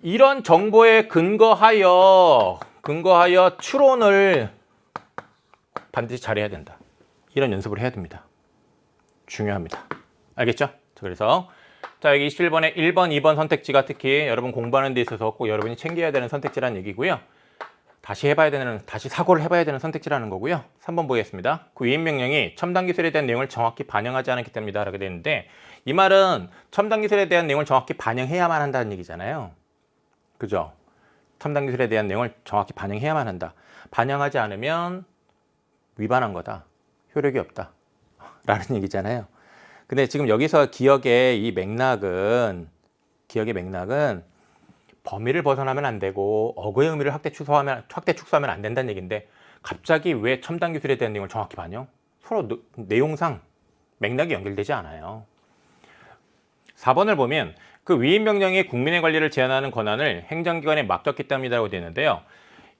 이런 정보에 근거하여 추론을 반드시 잘해야 된다. 이런 연습을 해야 됩니다. 중요합니다. 알겠죠? 그래서 자, 여기 21번에 1번, 2번 선택지가 특히 여러분 공부하는 데 있어서 꼭 여러분이 챙겨야 되는 선택지라는 얘기고요. 다시 사고를 해봐야 되는 선택지라는 거고요. 3번 보겠습니다. 그 위임명령이 첨단 기술에 대한 내용을 정확히 반영하지 않았기 때문이다 라고 되는데, 이 말은 첨단 기술에 대한 내용을 정확히 반영해야만 한다는 얘기잖아요. 그죠? 첨단 기술에 대한 내용을 정확히 반영해야만 한다. 반영하지 않으면 위반한 거다. 효력이 없다. 라는 얘기잖아요. 근데 지금 여기서 기억의 맥락은 범위를 벗어나면 안 되고 어구의 의미를 확대 축소하면 안 된다는 얘기인데, 갑자기 왜 첨단 기술에 대한 내용을 정확히 반영? 서로 내용상 맥락이 연결되지 않아요. 4번을 보면 그 위임명령이 국민의 권리를 제한하는 권한을 행정기관에 맡겼기 때문이라고 되어 있는데요.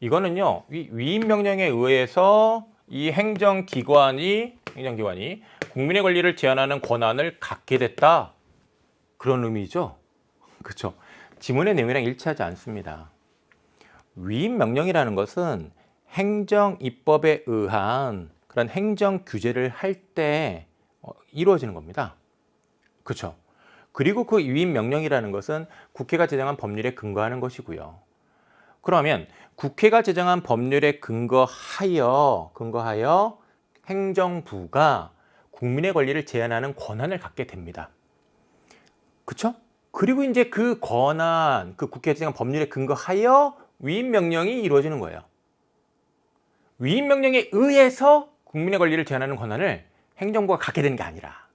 이거는요, 이 위임명령에 의해서 이 행정기관이 국민의 권리를 제한하는 권한을 갖게 됐다. 그런 의미죠. 그렇죠? 지문의 내용이랑 일치하지 않습니다. 위임명령이라는 것은 행정입법에 의한 그런 행정 규제를 할 때 이루어지는 겁니다. 그렇죠? 그리고 그 위임명령이라는 것은 국회가 제정한 법률에 근거하는 것이고요. 그러면 국회가 제정한 법률에 근거하여 행정부가 국민의 권리를 제한하는 권한을 갖게 됩니다. 그렇죠? 그리고 이제 그 권한, 그 국회가 제정한 법률에 근거하여 위임명령이 이루어지는 거예요. 위임명령에 의해서 국민의 권리를 제한하는 권한을 행정부가 갖게 되는 게 아니라,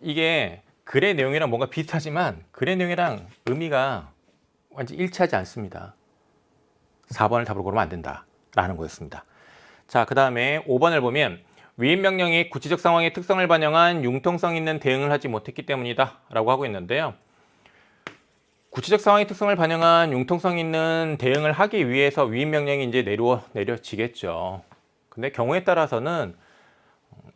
이게 글의 내용이랑 뭔가 비슷하지만 글의 내용이랑 의미가 완전 일치하지 않습니다. 4번을 답으로 고르면 안 된다라는 거였습니다. 자, 그 다음에 5번을 보면 위임명령이 구체적 상황의 특성을 반영한 융통성 있는 대응을 하지 못했기 때문이다 라고 하고 있는데요. 구체적 상황의 특성을 반영한 융통성 있는 대응을 하기 위해서 위임명령이 이제 내려지겠죠. 근데 경우에 따라서는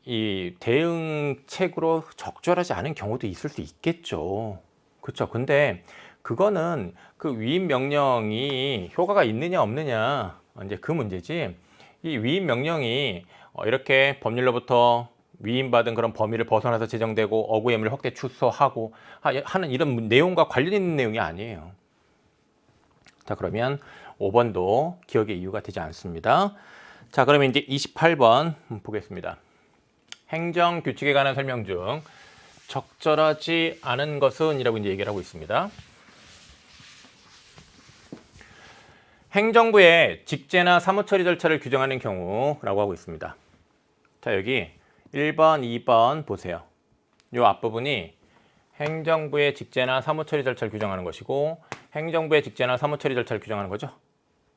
이 대응책으로 적절하지 않은 경우도 있을 수 있겠죠. 그렇죠. 근데 그거는 그 위임명령이 효과가 있느냐 없느냐 이제 그 문제지, 이 위임명령이 이렇게 법률로부터 위임받은 그런 범위를 벗어나서 제정되고 어구의 의미를 확대 축소하고 하는 이런 내용과 관련 있는 내용이 아니에요. 자, 그러면 5번도 기억의 이유가 되지 않습니다. 자, 그러면 이제 28번 보겠습니다. 행정규칙에 관한 설명 중 적절하지 않은 것은 이라고 이제 얘기를 하고 있습니다. 행정부의 직제나 사무처리 절차를 규정하는 경우라고 하고 있습니다. 자, 여기 1번, 2번 보세요. 이 앞부분이 행정부의 직제나 사무처리 절차를 규정하는 것이고, 행정부의 직제나 사무처리 절차를 규정하는 거죠.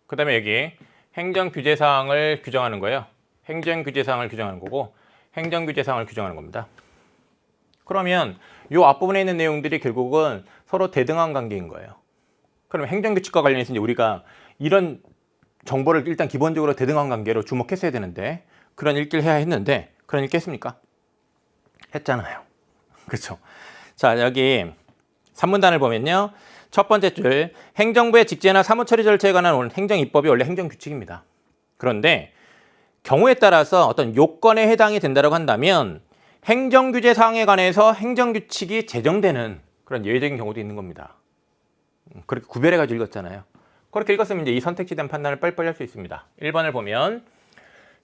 그 다음에 여기 행정규제사항을 규정하는 거예요. 행정규제사항을 규정하는 거고, 행정규제사항을 규정하는 겁니다. 그러면 이 앞부분에 있는 내용들이 결국은 서로 대등한 관계인 거예요. 그럼 행정규칙과 관련해서 이제 우리가 이런 정보를 일단 기본적으로 대등한 관계로 주목했어야 되는데, 그런 읽기를 해야 했는데 그런 읽기 했습니까? 했잖아요. 그렇죠? 자, 여기 3문단을 보면요. 첫 번째 줄, 행정부의 직제나 사무처리 절차에 관한 행정입법이 원래 행정규칙입니다. 그런데 경우에 따라서 어떤 요건에 해당이 된다고 한다면 행정규제 사항에 관해서 행정규칙이 제정되는 그런 예외적인 경우도 있는 겁니다. 그렇게 구별해가지고 읽었잖아요. 그렇게 읽었으면 이제 이 선택지에 대한 판단을 빨리빨리 할 수 있습니다. 1번을 보면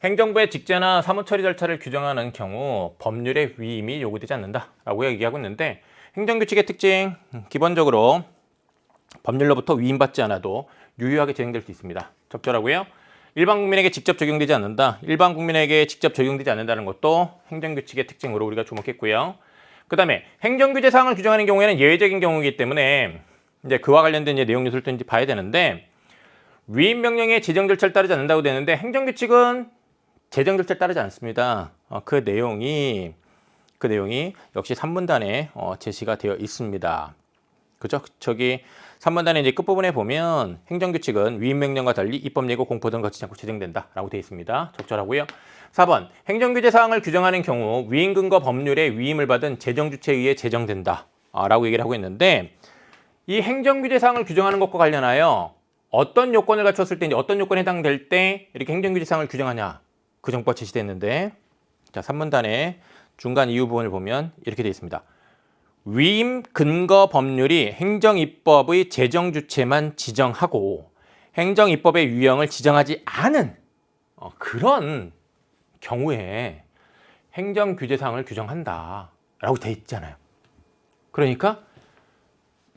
행정부의 직제나 사무처리 절차를 규정하는 경우 법률의 위임이 요구되지 않는다라고 얘기하고 있는데, 행정규칙의 특징, 기본적으로 법률로부터 위임받지 않아도 유효하게 진행될 수 있습니다. 적절하고요. 일반 국민에게 직접 적용되지 않는다. 일반 국민에게 직접 적용되지 않는다는 것도 행정규칙의 특징으로 우리가 주목했고요. 그 다음에 행정규제 사항을 규정하는 경우에는 예외적인 경우이기 때문에 이제 그와 관련된 이제 내용 요소를 또 봐야 되는데, 위임 명령의 제정 절차를 따르지 않는다고 되는데 행정규칙은 제정 절차를 따르지 않습니다. 그 내용이 역시 3문단에 제시가 되어 있습니다. 그죠? 저기 3문단의 이제 끝부분에 보면 행정규칙은 위임 명령과 달리 입법 예고 공포 등을 거치지 않고 제정된다라고 되어 있습니다. 적절하고요. 4번 행정규제 사항을 규정하는 경우 위임 근거 법률에 위임을 받은 제정 주체에 의해 제정된다라고 얘기를 하고 있는데, 이 행정규제 사항을 규정하는 것과 관련하여 어떤 요건을 갖췄을 때, 이제 어떤 요건에 해당될 때 이렇게 행정규제 사항을 규정하냐, 그 정보가 제시됐는데, 자 3문단의 중간 이유 부분을 보면 이렇게 되어 있습니다. 위임 근거 법률이 행정입법의 제정 주체만 지정하고 행정입법의 유형을 지정하지 않은 그런 경우에 행정규제사항을 규정한다라고 돼 있잖아요. 그러니까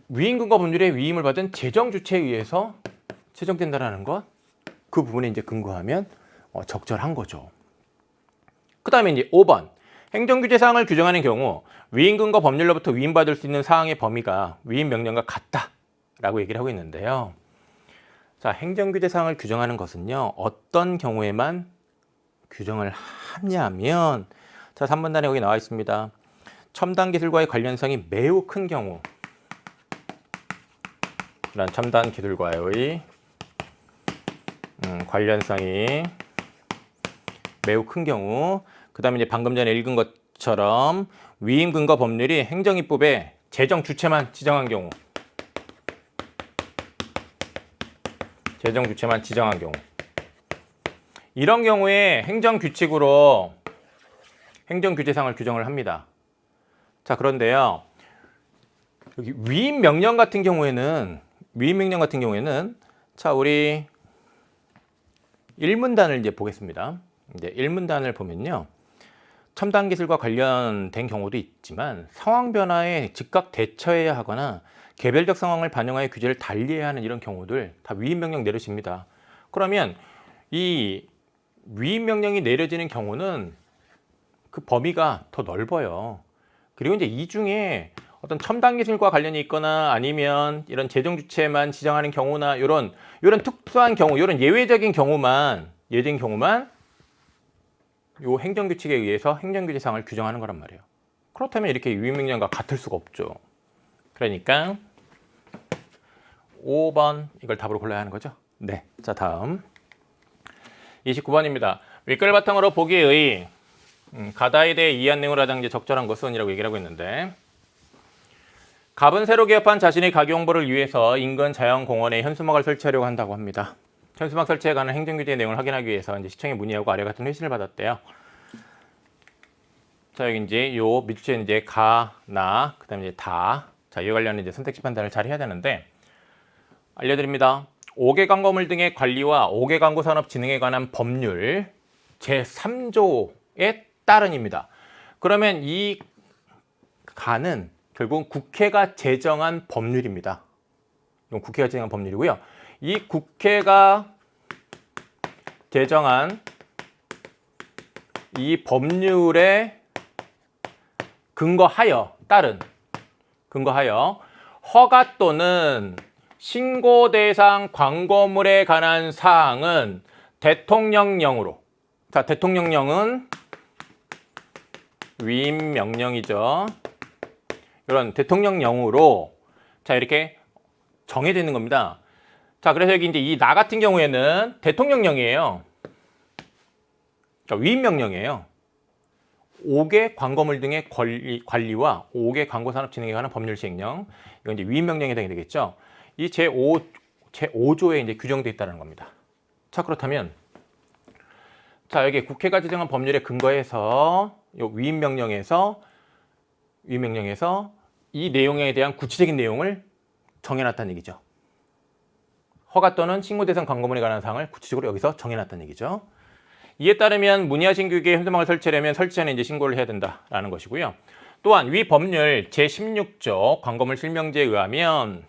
위임 근거 법률에 위임을 받은 제정 주체에 의해서 제정된다라는 것, 그 부분에 이제 근거하면 적절한 거죠. 그 다음에 이제 5번 행정규제 사항을 규정하는 경우 위임 근거 법률로부터 위임받을 수 있는 사항의 범위가 위임 명령과 같다라고 얘기를 하고 있는데요. 자, 행정규제 사항을 규정하는 것은요, 어떤 경우에만 규정을 하냐면, 자 3문단에 여기 나와 있습니다. 첨단 기술과의 관련성이 매우 큰 경우, 이런 첨단 기술과의 관련성이 매우 큰 경우, 그 다음에 이제 방금 전에 읽은 것처럼 위임 근거 법률이 행정입법의 제정 주체만 지정한 경우, 제정 주체만 지정한 경우, 이런 경우에 행정규칙으로 행정규제사항을 규정을 합니다. 자, 그런데요, 여기 위임 명령 같은 경우에는 자, 우리 1문단을 이제 보겠습니다. 이제 1문단을 보면요, 첨단 기술과 관련된 경우도 있지만 상황 변화에 즉각 대처해야 하거나 개별적 상황을 반영하여 규제를 달리해야 하는 이런 경우들 다 위임 명령 내려집니다. 그러면 이 위임 명령이 내려지는 경우는 그 범위가 더 넓어요. 그리고 이제 이 중에 어떤 첨단 기술과 관련이 있거나 아니면 이런 제정 주체만 지정하는 경우나 이런 특수한 경우, 이런 예외적인 경우만 요 행정규칙에 의해서 행정규제 사항을 규정하는 거란 말이에요. 그렇다면 이렇게 위임 명령과 같을 수가 없죠. 그러니까 5번 이걸 답으로 골라야 하는 거죠. 네. 자, 다음 29번입니다. 윗글 바탕으로 보기의 가다에 대해 이해한 내용을 하자 이제 적절한 것은 이라고 얘기를 하고 있는데, 갑은 새로 개업한 자신의 가교 홍보를 위해서 인근 자연공원에 현수막을 설치하려고 한다고 합니다. 현수막 설치에 관한 행정규제의 내용을 확인하기 위해서 이제 시청에 문의하고 아래 같은 회신을 받았대요. 자, 여기 이제 요 밑줄에 이제 가, 나, 그다음에 이제 다. 자, 이와 관련된 이제 선택지 판단을 잘 해야 되는데, 알려드립니다. 5개 광고물 등의 관리와 5개 광고 산업 진흥에 관한 법률 제3조에 따른입니다. 그러면 이 가는 결국 국회가 제정한 법률입니다. 이건 국회가 제정한 법률이고요. 이 국회가 제정한 이 법률에 근거하여 허가 또는 신고 대상 광고물에 관한 사항은 대통령령으로, 자, 대통령령은 위임 명령이죠. 이런 대통령령으로 자, 이렇게 정해져 있는 겁니다. 자, 그래서 여기 이제 이 나 같은 경우에는 대통령령이에요. 그러니까 위임 명령이에요. 5개 광고물 등의 관리와 5개 광고 산업 진흥에 관한 법률 시행령, 이건 이제 위임 명령에 해당이 되겠죠. 이 제5조에 이제 규정되어 있다는 겁니다. 자, 그렇다면 자, 여기 국회가 제정한 법률에 근거해서 요 위임 명령에서 이 내용에 대한 구체적인 내용을 정해놨다는 얘기죠. 허가 또는 신고 대상 광고물에 관한 사항을 구체적으로 여기서 정해놨다는 얘기죠. 이에 따르면 문의하신 규격에 현수막을 설치하려면 설치 전에 이제 신고를 해야 된다라는 것이고요. 또한 위 법률 제16조 광고물 실명제에 의하면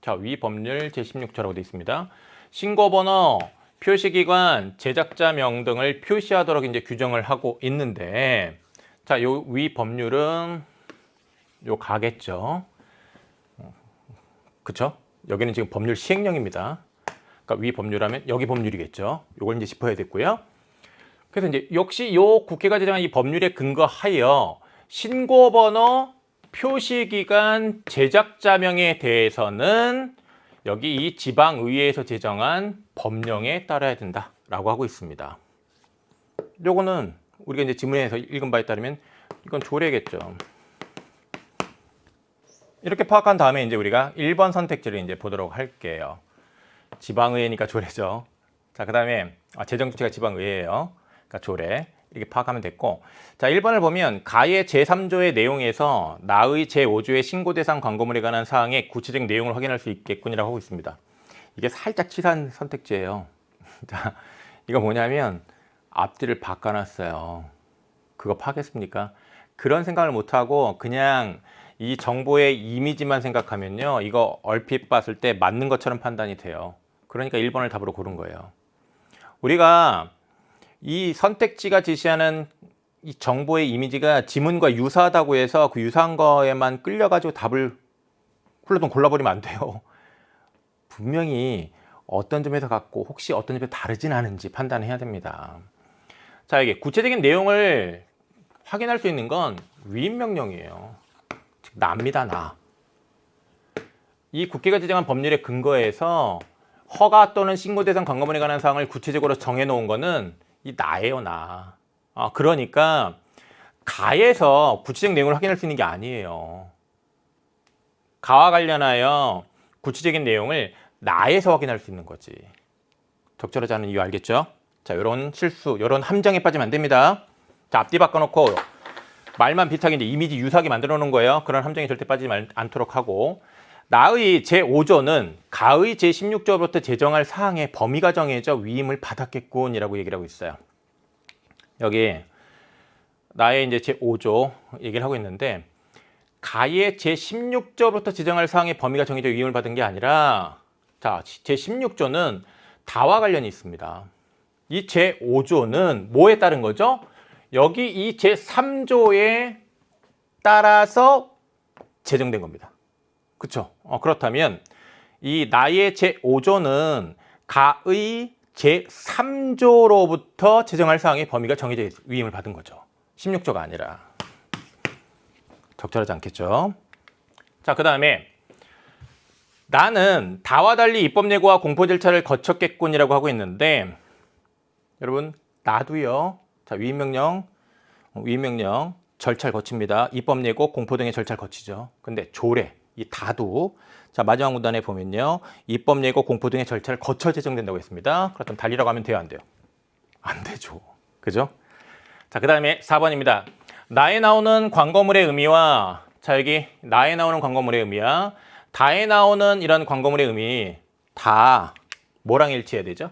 자, 위 법률 제16조라고 되어 있습니다. 신고번호, 표시기관, 제작자명 등을 표시하도록 이제 규정을 하고 있는데 자, 요 위 법률은 요 가겠죠. 그쵸? 여기는 지금 법률 시행령입니다. 그러니까 위 법률하면 여기 법률이겠죠. 요걸 이제 짚어야 됐고요. 그래서 이제 역시 요 국회가 제정한 이 법률에 근거하여 신고번호, 표시기간, 제작자명에 대해서는 여기 이 지방의회에서 제정한 법령에 따라야 된다라고 하고 있습니다. 요거는 우리가 이제 지문에서 읽은 바에 따르면 이건 조례겠죠. 이렇게 파악한 다음에 이제 우리가 1번 선택지를 이제 보도록 할게요. 지방의회니까 조례죠. 자, 그다음에 재정주체가 지방의회예요. 그러니까 조례. 이렇게 파악하면 됐고, 자 1번을 보면 가의 제3조의 내용에서 나의 제5조의 신고 대상 광고물에 관한 사항의 구체적 내용을 확인할 수 있겠군이라고 하고 있습니다. 이게 살짝 치사한 선택지예요. 자, 이거 뭐냐면 앞뒤를 바꿔놨어요. 그거 파겠습니까? 그런 생각을 못하고 그냥 이 정보의 이미지만 생각하면요, 이거 얼핏 봤을 때 맞는 것처럼 판단이 돼요. 그러니까 1번을 답으로 고른 거예요. 우리가 이 선택지가 제시하는 이 정보의 이미지가 지문과 유사하다고 해서 그 유사한 거에만 끌려가지고 답을 훌러덩 골라버리면 안 돼요. 분명히 어떤 점에서 같고 혹시 어떤 점에서 다르진 않은지 판단해야 됩니다. 자, 이게 구체적인 내용을 확인할 수 있는 건 위임명령이에요. 즉 나입니다, 나. 이 국회가 제정한 법률에 근거해서 허가 또는 신고 대상 광고물에 관한 사항을 구체적으로 정해놓은 거는 이 나예요, 나. 그러니까 가에서 구체적 내용을 확인할 수 있는 게 아니에요. 가와 관련하여 구체적인 내용을 나에서 확인할 수 있는 거지. 적절하지 않은 이유 알겠죠? 자, 요런 실수, 요런 함정에 빠지면 안 됩니다. 자, 앞뒤 바꿔놓고 말만 비슷하게 이제 이미지 유사하게 만들어 놓은 거예요. 그런 함정에 절대 빠지지 않도록 하고, 나의 제5조는 가의 제16조부터 제정할 사항의 범위가 정해져 위임을 받았겠군이라고 얘기를 하고 있어요. 여기 나의 이제 제5조 얘기를 하고 있는데, 가의 제16조부터 제정할 사항의 범위가 정해져 위임을 받은 게 아니라, 자, 제16조는 다와 관련이 있습니다. 이 제5조는 뭐에 따른 거죠? 여기 이 제3조에 따라서 제정된 겁니다. 그렇죠? 그렇다면 이 나의 제5조는 가의 제3조로부터 제정할 사항의 범위가 정해져 위임을 받은 거죠. 16조가 아니라. 적절하지 않겠죠? 자, 그 다음에 나는 다와 달리 입법 예고와 공포 절차를 거쳤겠군이라고 하고 있는데, 여러분 나도요. 자, 위임명령 절차를 거칩니다. 입법 예고, 공포 등의 절차를 거치죠. 근데 조례, 이 다도 자 마지막 문단에 보면요, 입법 예고, 공포 등의 절차를 거쳐 제정된다고 했습니다. 그렇다면 달리라고 하면 돼요, 안 돼요? 안 되죠. 그죠? 자, 그 다음에 4번입니다. 나에 나오는 광고물의 의미와, 자 여기 나에 나오는 광고물의 의미야, 다에 나오는 이런 광고물의 의미 다 뭐랑 일치해야 되죠?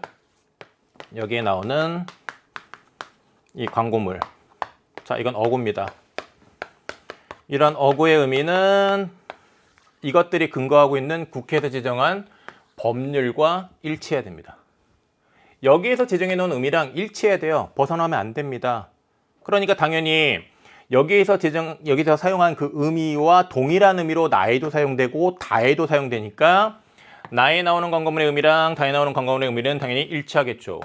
여기에 나오는 이 광고물, 자 이건 어구입니다. 이런 어구의 의미는 이것들이 근거하고 있는 국회에서 제정한 법률과 일치해야 됩니다. 여기에서 제정해 놓은 의미랑 일치해야 돼요. 벗어나면 안 됩니다. 그러니까 당연히 여기에서 사용한 그 의미와 동일한 의미로 나에도 사용되고 다에도 사용되니까 나에 나오는 광고물의 의미랑 다에 나오는 광고물의 의미는 당연히 일치하겠죠.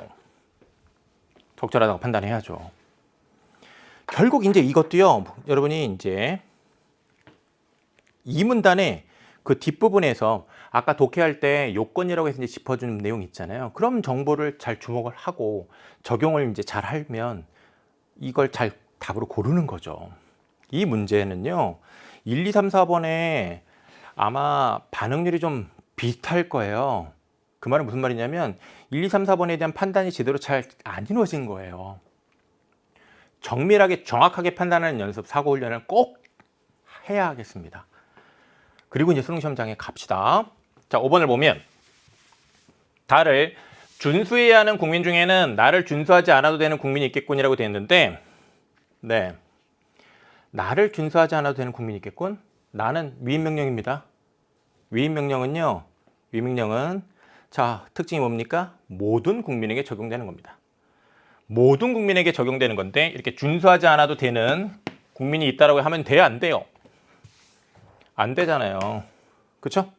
적절하다고 판단해야죠. 결국 이제 이것도요, 여러분이 이제 이 문단의 그 뒷부분에서 아까 독해할 때 요건이라고 해서 이제 짚어주는 내용 있잖아요. 그럼 정보를 잘 주목을 하고 적용을 이제 잘 하면 이걸 잘 답으로 고르는 거죠. 이 문제는요, 1, 2, 3, 4번에 아마 반응률이 좀 비슷할 거예요. 그 말은 무슨 말이냐면 1, 2, 3, 4번에 대한 판단이 제대로 잘 안 이루어진 거예요. 정밀하게 정확하게 판단하는 연습, 사고 훈련을 꼭 해야 하겠습니다. 그리고 이제 수능시험장에 갑시다. 자, 5번을 보면 다를 준수해야 하는 국민 중에는 나를 준수하지 않아도 되는 국민이 있겠군이라고 되어 있는데, 네, 나를 준수하지 않아도 되는 국민이 있겠군. 나는 위임명령입니다. 위임명령은 자, 특징이 뭡니까? 모든 국민에게 적용되는 겁니다. 모든 국민에게 적용되는 건데 이렇게 준수하지 않아도 되는 국민이 있다라고 하면 돼요, 안 돼요? 안 되잖아요. 그렇죠?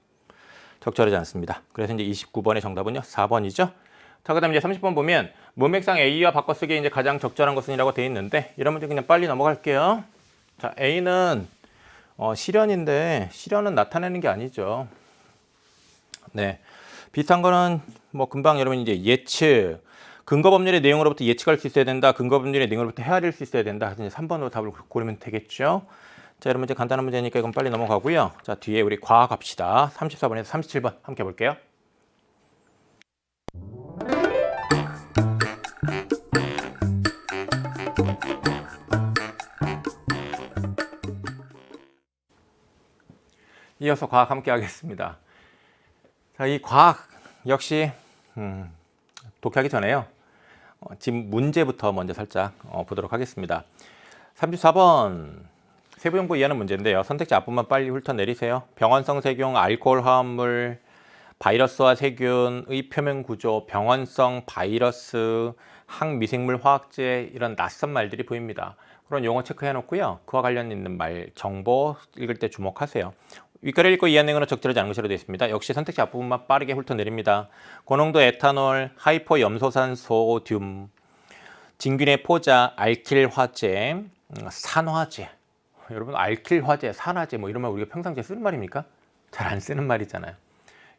적절하지 않습니다. 그래서 이제 29번의 정답은요, 4번이죠. 자, 그다음에 이제 30번 보면 문맥상 A와 바꿔쓰기에 이제 가장 적절한 것은이라고 되어 있는데 이런 문제 그냥 빨리 넘어갈게요. 자, A는 실현인데 실현은 나타내는 게 아니죠. 네, 비슷한 거는 뭐 금방 여러분 이제 예측, 근거 법률의 내용으로부터 예측할 수 있어야 된다. 근거 법률의 내용으로부터 헤아릴 수 있어야 된다. 이제 3번으로 답을 고르면 되겠죠. 자, 여러분 이제 간단한 문제니까 이건 빨리 넘어가고요. 자, 뒤에 우리 과학 합시다. 34번에서 37번 함께 볼게요. 이어서 과학 함께 하겠습니다. 자, 이 과학 역시 독해하기 전에요. 지금 문제부터 먼저 살짝 보도록 하겠습니다. 34번 세부용고 이해하는 문제인데요. 선택지 앞부분만 빨리 훑어내리세요. 병원성 세균, 알코올 화합물, 바이러스와 세균의 표면 구조, 병원성 바이러스, 항미생물 화학제 이런 낯선 말들이 보입니다. 그런 용어 체크해 놓고요. 그와 관련 있는 말, 정보 읽을 때 주목하세요. 윗글을 읽고 이해한 내용으로 적절하지 않은 것으로 되어 있습니다. 역시 선택지 앞부분만 빠르게 훑어내립니다. 고농도 에탄올, 하이포염소산소듐, 진균의 포자, 알킬화제, 산화제. 여러분 알킬화제, 산화제 뭐 이런 말 우리가 평상시에 쓰는 말입니까? 잘 안 쓰는 말이잖아요.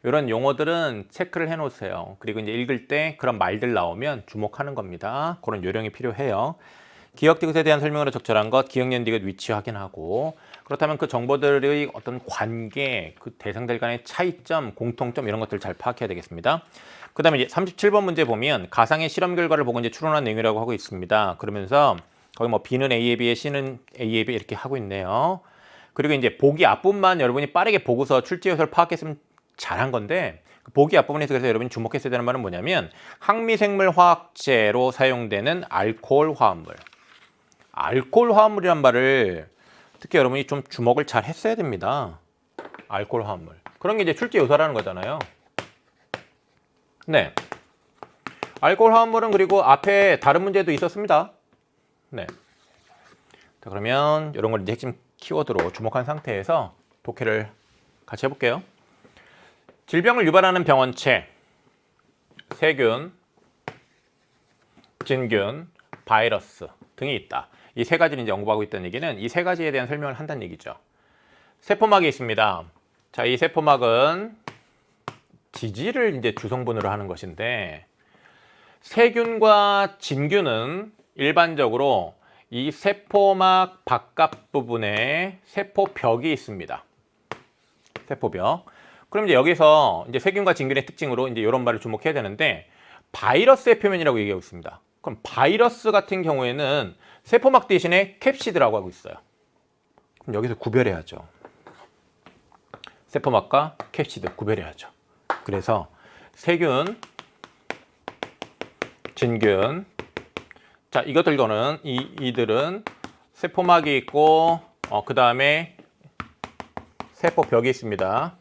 이런 용어들은 체크를 해 놓으세요. 그리고 이제 읽을 때 그런 말들 나오면 주목하는 겁니다. 그런 요령이 필요해요. 기억 디귿에 대한 설명으로 적절한 것, 기억년 디귿 위치 확인하고, 그렇다면 그 정보들의 어떤 관계, 그 대상들 간의 차이점, 공통점 이런 것들을 잘 파악해야 되겠습니다. 그 다음에 이제 37번 문제 보면 가상의 실험 결과를 보고 이제 추론한 내용이라고 하고 있습니다. 그러면서 거기 뭐 B는 A에 비해 C는 A에 비해 이렇게 하고 있네요. 그리고 이제 보기 앞부분만 여러분이 빠르게 보고서 출제 요소를 파악했으면 잘한 건데, 보기 앞부분에서 그래서 여러분이 주목했어야 되는 말은 뭐냐면 항미생물 화학제로 사용되는 알코올 화합물. 알코올 화합물이란 말을 특히 여러분이 좀 주목을 잘 했어야 됩니다. 알코올 화합물. 그런 게 이제 출제 요소라는 거잖아요. 네. 알코올 화합물은 그리고 앞에 다른 문제도 있었습니다. 네. 자, 그러면 이런 걸 이제 핵심 키워드로 주목한 상태에서 독해를 같이 해볼게요. 질병을 유발하는 병원체, 세균, 진균, 바이러스 등이 있다. 이 세 가지를 이제 언급하고 있다는 얘기는 이 세 가지에 대한 설명을 한다는 얘기죠. 세포막이 있습니다. 자, 이 세포막은 지질을 이제 주성분으로 하는 것인데, 세균과 진균은 일반적으로 이 세포막 바깥 부분에 세포벽이 있습니다. 세포벽. 그럼 이제 여기서 이제 세균과 진균의 특징으로 이제 이런 말을 주목해야 되는데, 바이러스의 표면이라고 얘기하고 있습니다. 그럼 바이러스 같은 경우에는 세포막 대신에 캡시드라고 하고 있어요. 그럼 여기서 구별해야죠. 세포막과 캡시드 구별해야죠. 그래서 세균, 진균, 자, 이것들과는 이들은 세포막이 있고 그 다음에 세포벽이 있습니다.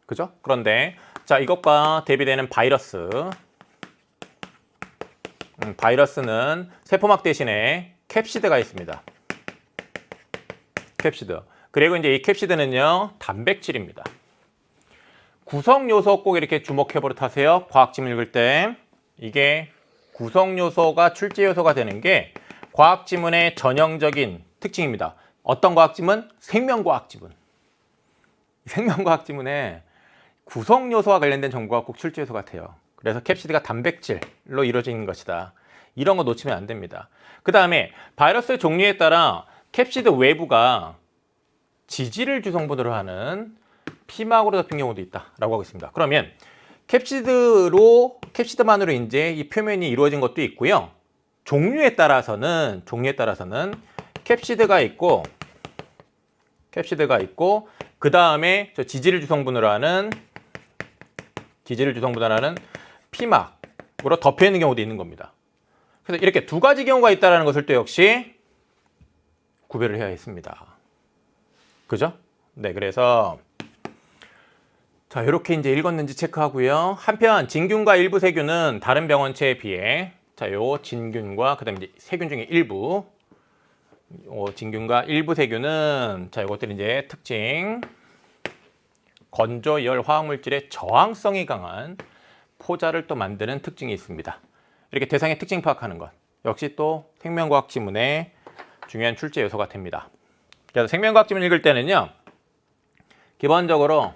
그죠? 그런데 자, 이것과 대비되는 바이러스, 바이러스는 세포막 대신에 캡시드가 있습니다. 캡시드. 그리고 이제 이 캡시드는요, 단백질입니다. 구성 요소 꼭 이렇게 주목해 보도록 하세요. 과학 지문 읽을 때 이게 구성 요소가 출제 요소가 되는 게 과학 지문의 전형적인 특징입니다. 어떤 과학 지문? 생명과학 지문. 생명과학 지문에 구성 요소와 관련된 정보가 꼭 출제 요소 같아요. 그래서 캡시드가 단백질로 이루어진 것이다. 이런 거 놓치면 안 됩니다. 그 다음에 바이러스의 종류에 따라 캡시드 외부가 지질을 주성분으로 하는 피막으로 덮인 경우도 있다라고 하고 있습니다. 그러면 캡시드만으로 이제 이 표면이 이루어진 것도 있고요. 종류에 따라서는 캡시드가 있고 그 다음에 저 지질을 주성분으로 하는 피막으로 덮여 있는 경우도 있는 겁니다. 그래서 이렇게 두 가지 경우가 있다는 것을 또 역시 구별을 해야 했습니다. 그죠? 네, 그래서 자, 이렇게 이제 읽었는지 체크하고요. 한편 진균과 일부 세균은 다른 병원체에 비해 자, 요 진균과 그다음에 이제 세균 중에 일부 진균과 일부 세균은 자, 요것들이 이제 특징 건조 열 화학물질의 저항성이 강한 포자를 또 만드는 특징이 있습니다. 이렇게 대상의 특징 파악하는 것 역시 또 생명과학 지문의 중요한 출제 요소가 됩니다. 그래서 생명과학 지문 읽을 때는요. 기본적으로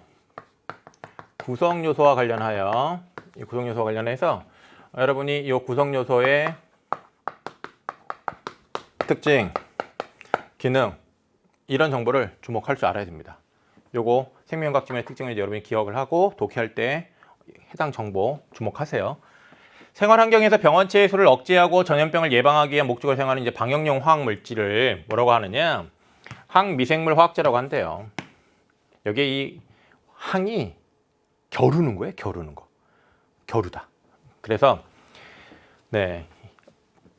구성 요소와 관련하여 이 구성 요소와 관련해서 여러분이 이 구성 요소의 특징, 기능 이런 정보를 주목할 줄 알아야 됩니다. 요거 생명과학 지문의 특징을 이제 여러분이 기억을 하고 독해할 때 해당 정보 주목하세요. 생활 환경에서 병원체의 수를 억제하고 전염병을 예방하기 위한 목적으로 사용하는 이제 방역용 화학 물질을 뭐라고 하느냐? 항미생물 화학제라고 한대요. 여기에 이 항이 겨루는 거예요. 겨루는 거. 겨루다. 그래서 네.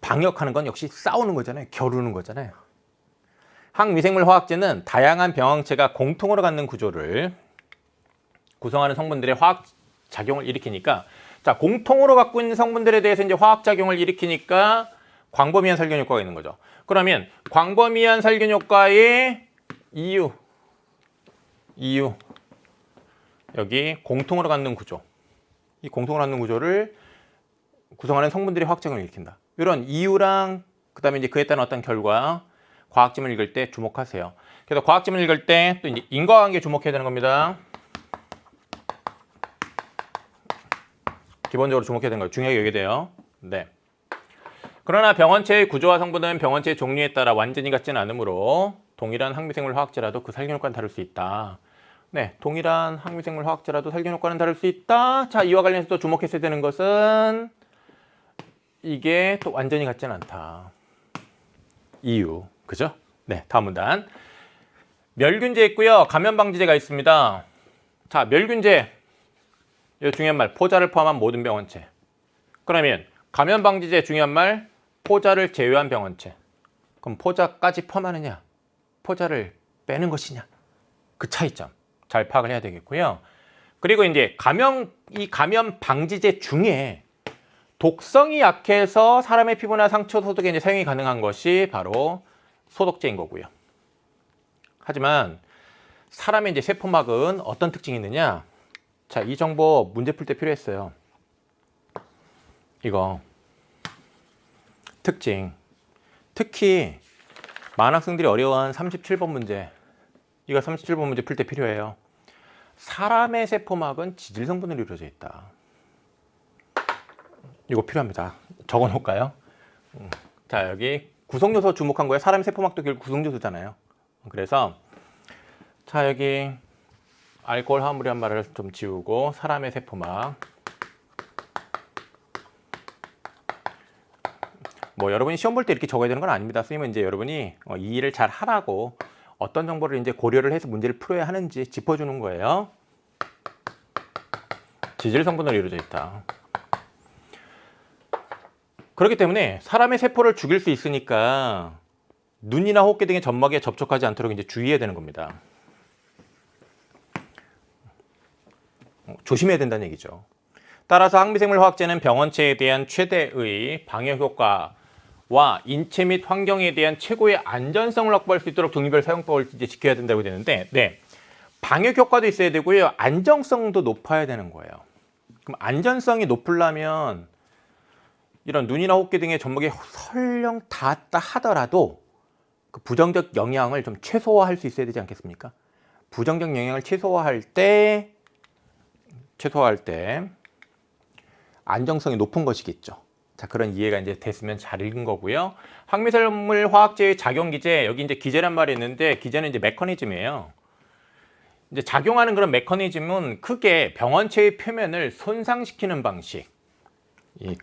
방역하는 건 역시 싸우는 거잖아요. 겨루는 거잖아요. 항미생물 화학제는 다양한 병원체가 공통으로 갖는 구조를 구성하는 성분들의 화학 작용을 일으키니까 자, 공통으로 갖고 있는 성분들에 대해서 이제 화학 작용을 일으키니까 광범위한 살균 효과가 있는 거죠. 그러면 광범위한 살균 효과의 이유 여기 공통으로 갖는 구조. 이 공통으로 갖는 구조를 구성하는 성분들이 화학 작용을 일으킨다. 이런 이유랑 그다음에 이제 그에 따른 어떤 결과 과학지문을 읽을 때 주목하세요. 그래서 과학지문을 읽을 때 또 이제 인과관계 주목해야 되는 겁니다. 기본적으로 주목해야 되는 거예요. 중요하게 여기게 돼요. 네. 그러나 병원체의 구조와 성분은 병원체의 종류에 따라 완전히 같지는 않으므로 동일한 항미생물 화학제라도 그 살균 효과는 다를 수 있다. 네, 동일한 항미생물 화학제라도 살균 효과는 다를 수 있다. 자, 이와 관련해서 또 주목했어야 되는 것은 이게 또 완전히 같지는 않다. 이유, 그죠? 네, 다음 문단. 멸균제 있고요. 감염방지제가 있습니다. 자, 멸균제. 이 중요한 말, 포자를 포함한 모든 병원체. 그러면 감염방지제 중요한 말, 포자를 제외한 병원체. 그럼 포자까지 포함하느냐, 포자를 빼는 것이냐, 그 차이점 잘 파악을 해야 되겠고요. 그리고 이제 이 감염 방지제 중에 독성이 약해서 사람의 피부나 상처 소독에 이제 사용이 가능한 것이 바로 소독제인 거고요. 하지만 사람의 이제 세포막은 어떤 특징이 있느냐? 자, 이 정보 문제 풀 때 필요했어요. 이거 특징. 특히 많은 학생들이 어려워하는 37번 문제. 이거 37번 문제 풀 때 필요해요. 사람의 세포막은 지질 성분으로 이루어져 있다. 이거 필요합니다. 적어 놓을까요? 자, 여기 구성요소 주목한 거예요. 사람의 세포막도 결국 구성요소잖아요. 그래서 자, 여기 알코올 화물이란 말을 좀 지우고 사람의 세포막. 뭐 여러분이 시험 볼 때 이렇게 적어야 되는 건 아닙니다. 선생님은 이제 여러분이 이 일을 잘 하라고 어떤 정보를 이제 고려를 해서 문제를 풀어야 하는지 짚어주는 거예요. 지질 성분으로 이루어져 있다. 그렇기 때문에 사람의 세포를 죽일 수 있으니까 눈이나 호흡기 등의 점막에 접촉하지 않도록 이제 주의해야 되는 겁니다. 조심해야 된다는 얘기죠. 따라서 항미생물 화학제는 병원체에 대한 최대의 방역 효과와 인체 및 환경에 대한 최고의 안전성을 확보할 수 있도록 종류별 사용법을 이제 지켜야 된다고 되는데, 네, 방역 효과도 있어야 되고요, 안정성도 높아야 되는 거예요. 그럼 안전성이 높으려면 이런 눈이나 호흡기 등의 점막에 설령 닿았다 하더라도 그 부정적 영향을 좀 최소화할 수 있어야 되지 않겠습니까? 부정적 영향을 최소화할 때 안정성이 높은 것이겠죠. 자, 그런 이해가 이제 됐으면 잘 읽은 거고요. 항미생물 화학제의 작용 기제, 여기 이제 기제란 말이 있는데 기제는 이제 메커니즘이에요. 이제 작용하는 그런 메커니즘은 크게 병원체의 표면을 손상시키는 방식, 이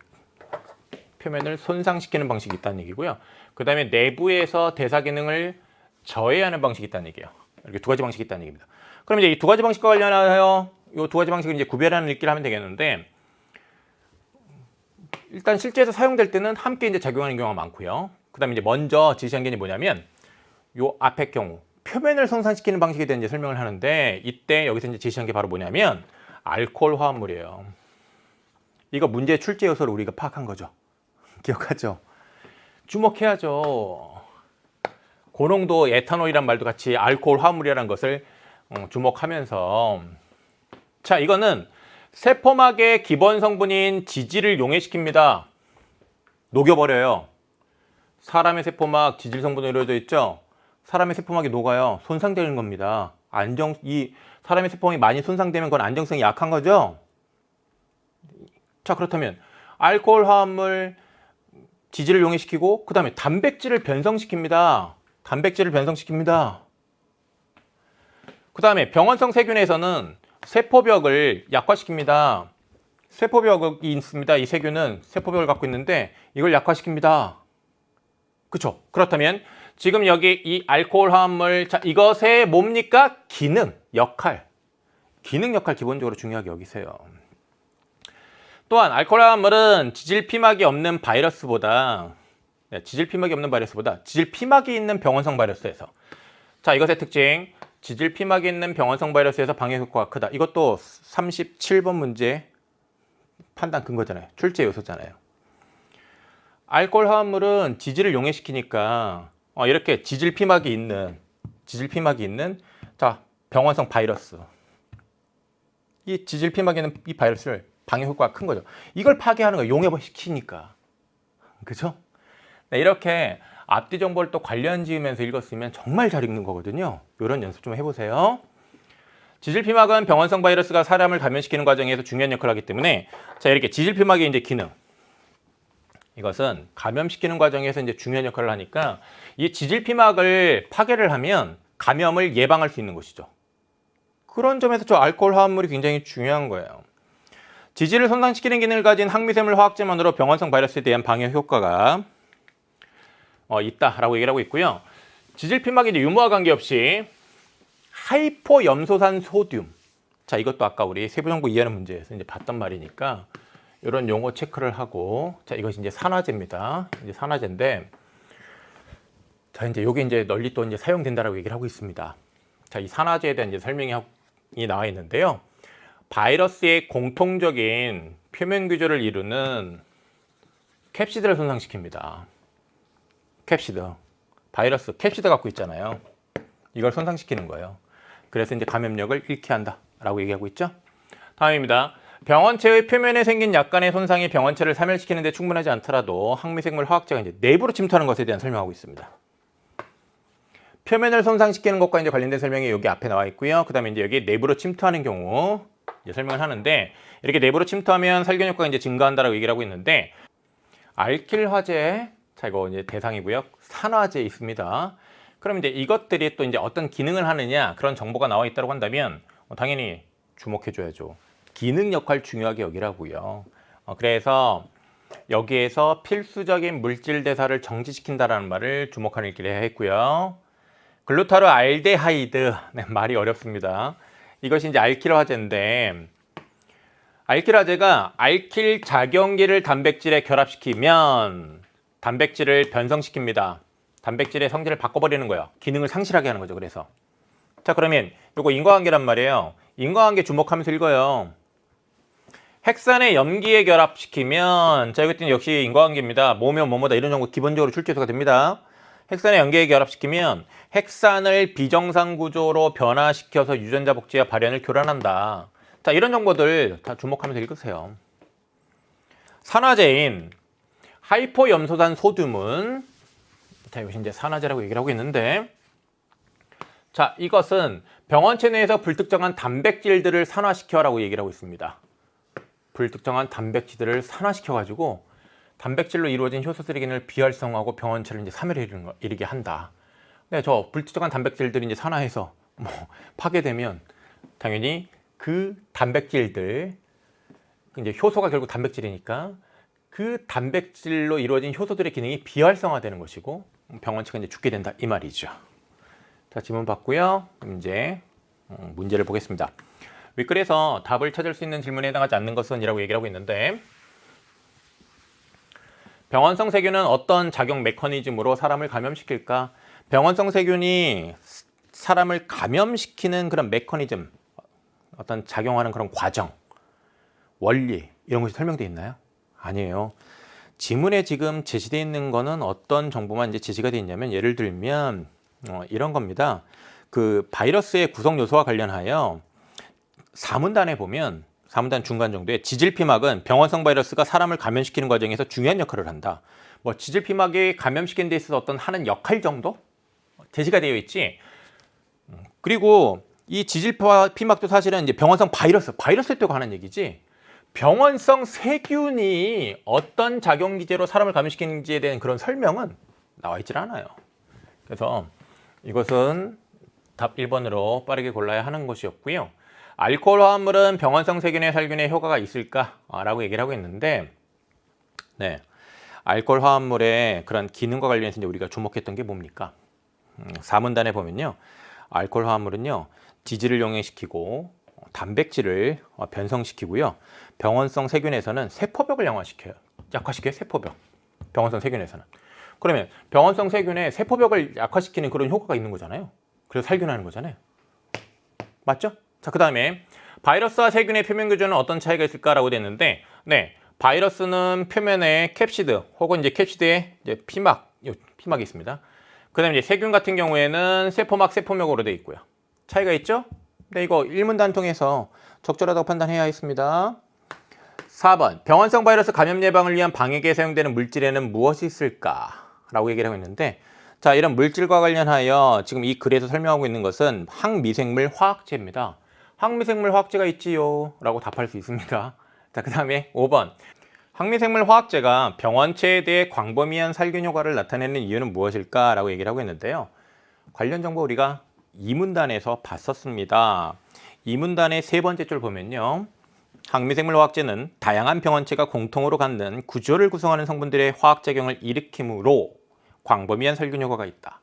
표면을 손상시키는 방식이 있다는 얘기고요. 그 다음에 내부에서 대사 기능을 저해하는 방식이 있다는 얘기예요. 이렇게 두 가지 방식이 있다는 얘기입니다. 그럼 이제 이 두 가지 방식과 관련하여 이 두 가지 방식을 이제 구별하는 읽기를 하면 되겠는데, 일단 실제에서 사용될 때는 함께 이제 작용하는 경우가 많고요. 그 다음에 이제 먼저 지시한 게 뭐냐면 요 앞의 경우 표면을 손상시키는 방식에 대한 이제 설명을 하는데, 이때 여기서 이제 제시한 게 바로 뭐냐면 알코올 화합물이에요. 이거 문제 출제 요소를 우리가 파악한 거죠. 기억하죠? 주목해야죠. 고농도 에탄올이란 말도 같이 알코올 화합물이라는 것을 주목하면서, 자, 이거는 세포막의 기본 성분인 지질을 용해시킵니다. 녹여버려요. 사람의 세포막 지질 성분으로 이루어져 있죠. 사람의 세포막이 녹아요. 손상되는 겁니다. 이 사람의 세포막이 많이 손상되면 그건 안정성이 약한 거죠. 자, 그렇다면 알코올 화합물 지질을 용해시키고 그 다음에 단백질을 변성시킵니다. 단백질을 변성시킵니다. 그 다음에 병원성 세균에서는 세포벽을 약화시킵니다. 세포벽이 있습니다. 이 세균은 세포벽을 갖고 있는데 이걸 약화시킵니다. 그렇죠? 그렇다면 지금 여기 이 알코올 화합물, 자, 이것의 뭡니까? 기능, 역할. 기능 역할 기본적으로 중요하게 여기세요. 또한 알코올 화합물은 지질 피막이 없는 바이러스보다 지질 피막이 있는 병원성 바이러스에서, 자, 이것의 특징, 지질 피막이 있는 병원성 바이러스에서 방해 효과가 크다. 이것도 37번 문제 판단 근거잖아요. 출제 요소잖아요. 알코올 화합물은 지질을 용해시키니까 이렇게 지질 피막이 있는 자, 병원성 바이러스, 이 지질 피막이 있는 이 바이러스를 방해 효과가 큰 거죠. 이걸 파괴하는 거예요. 용해시키니까. 그죠? 네, 이렇게 앞뒤 정보를 또 관련 지으면서 읽었으면 정말 잘 읽는 거거든요. 이런 연습 좀 해보세요. 지질 피막은 병원성 바이러스가 사람을 감염시키는 과정에서 중요한 역할을 하기 때문에, 자, 이렇게 지질 피막의 이제 기능, 이것은 감염시키는 과정에서 이제 중요한 역할을 하니까 이 지질 피막을 파괴를 하면 감염을 예방할 수 있는 것이죠. 그런 점에서 저 알코올 화합물이 굉장히 중요한 거예요. 지질을 손상시키는 기능을 가진 항미생물 화학제만으로 병원성 바이러스에 대한 방해 효과가 있다라고 얘기를 하고 있고요. 지질 피막이 이제 유무와 관계없이 하이포염소산 소듐, 자, 이것도 아까 우리 세부정보 이해하는 문제에서 이제 봤던 말이니까 이런 용어 체크를 하고, 자, 이것이 이제 산화제입니다. 이제 산화제인데, 자, 이제 요게 이제 널리 또 이제 사용된다라고 얘기를 하고 있습니다. 자, 이 산화제에 대한 이제 설명이 나와 있는데요. 바이러스의 공통적인 표면 구조를 이루는 캡시드를 손상시킵니다. 캡시드. 바이러스 캡시드 갖고 있잖아요. 이걸 손상시키는 거예요. 그래서 이제 감염력을 잃게 한다라고 얘기하고 있죠. 다음입니다. 병원체의 표면에 생긴 약간의 손상이 병원체를 사멸시키는 데 충분하지 않더라도 항미생물 화학제가 이제 내부로 침투하는 것에 대한 설명하고 있습니다. 표면을 손상시키는 것과 이제 관련된 설명이 여기 앞에 나와 있고요. 그 다음에 이제 여기 내부로 침투하는 경우 이제 설명을 하는데, 이렇게 내부로 침투하면 살균 효과가 이제 증가한다라고 얘기를 하고 있는데, 알킬 화재, 자, 이거 이제 대상이고요. 산화제 있습니다. 그럼 이제 이것들이 또 이제 어떤 기능을 하느냐, 그런 정보가 나와 있다고 한다면 당연히 주목해 줘야죠. 기능 역할 중요하게 여기라고요. 그래서 여기에서 필수적인 물질 대사를 정지시킨다라는 말을 주목하는 읽기를 했고요. 글루타르 알데하이드, 네, 말이 어렵습니다. 이것이 이제 알킬 화제인데, 알킬 화제가 알킬 작용기를 단백질에 결합시키면 단백질을 변성시킵니다. 단백질의 성질을 바꿔버리는 거예요. 기능을 상실하게 하는 거죠. 그래서, 자, 그러면 이거 인과관계란 말이에요. 인과관계 주목하면서 읽어요. 핵산의 염기에 결합시키면, 자, 이것도 역시 인과관계입니다. 뭐면 뭐뭐다 이런 정도 기본적으로 출제소가 됩니다. 핵산의 염기에 결합시키면 핵산을 비정상 구조로 변화시켜서 유전자 복제와 발현을 교란한다. 자, 이런 정보들 다 주목하면서 읽으세요. 산화제인 하이포염소산 소듐은, 자, 이것이 이제 산화제라고 얘기를 하고 있는데, 자, 이것은 병원체 내에서 불특정한 단백질들을 산화시켜라고 얘기를 하고 있습니다. 불특정한 단백질들을 산화시켜가지고 단백질로 이루어진 효소들의 기능을 비활성화하고 병원체를 이제 사멸에 이르게 한다. 근데 저 불특정한 단백질들이 이제 산화해서 파괴되면 당연히 그 단백질들, 이제 효소가 결국 단백질이니까 그 단백질로 이루어진 효소들의 기능이 비활성화되는 것이고 병원체가 이제 죽게 된다, 이 말이죠. 자, 질문 받고요. 이제 문제를 보겠습니다. 윗글에서 답을 찾을 수 있는 질문에 해당하지 않는 것은 이라고 얘기를 하고 있는데, 병원성 세균은 어떤 작용 메커니즘으로 사람을 감염시킬까? 병원성 세균이 사람을 감염시키는 그런 메커니즘, 어떤 작용하는 그런 과정, 원리 이런 것이 설명되어 있나요? 아니에요. 지문에 지금 제시되어 있는 거는 어떤 정보만 이제 제시가 되어 있냐면, 예를 들면 이런 겁니다. 그 바이러스의 구성 요소와 관련하여 사문단에 보면, 사문단 중간 정도에 지질피막은 병원성 바이러스가 사람을 감염시키는 과정에서 중요한 역할을 한다. 뭐 지질피막이 감염시키는 데 있어서 어떤 하는 역할 정도 제시가 되어 있지. 그리고 이 지질피막도 사실은 이제 병원성 바이러스에 또 하는 얘기지. 병원성 세균이 어떤 작용 기제로 사람을 감염시키는지에 대한 그런 설명은 나와 있질 않아요. 그래서 이것은 답 1번으로 빠르게 골라야 하는 것이었고요. 알코올 화합물은 병원성 세균의 살균에 효과가 있을까라고 얘기를 하고 있는데, 네, 알코올 화합물의 그런 기능과 관련해서 이제 우리가 주목했던 게 뭡니까? 사문단에 보면요, 알코올 화합물은요, 지질을 용해시키고 단백질을 변성시키고요, 병원성 세균에서는 세포벽을 약화시켜요. 세포벽. 병원성 세균에서는. 그러면 병원성 세균의 세포벽을 약화시키는 그런 효과가 있는 거잖아요. 그래서 살균하는 거잖아요. 맞죠? 자, 그 다음에 바이러스와 세균의 표면 구조는 어떤 차이가 있을까라고 됐는데, 네, 바이러스는 표면에 캡시드 혹은 이제 캡시드에 이제 피막이 있습니다. 그 다음에 이제 세균 같은 경우에는 세포막, 세포벽으로 되어 있고요. 차이가 있죠? 네, 이거 일문단 통해서 적절하다고 판단해야 했습니다. 4번, 병원성 바이러스 감염 예방을 위한 방역에 사용되는 물질에는 무엇이 있을까라고 얘기를 하고 있는데, 자, 이런 물질과 관련하여 지금 이 글에서 설명하고 있는 것은 항미생물 화학제입니다. 항미생물 화학제가 있지요 라고 답할 수 있습니다. 자, 그 다음에 5번, 항미생물 화학제가 병원체에 대해 광범위한 살균 효과를 나타내는 이유는 무엇일까 라고 얘기를 하고 있는데요. 관련 정보 우리가 이문단에서 봤었습니다. 이문단의 세 번째 줄 보면요, 항미생물 화학제는 다양한 병원체가 공통으로 갖는 구조를 구성하는 성분들의 화학작용을 일으키므로 광범위한 살균 효과가 있다.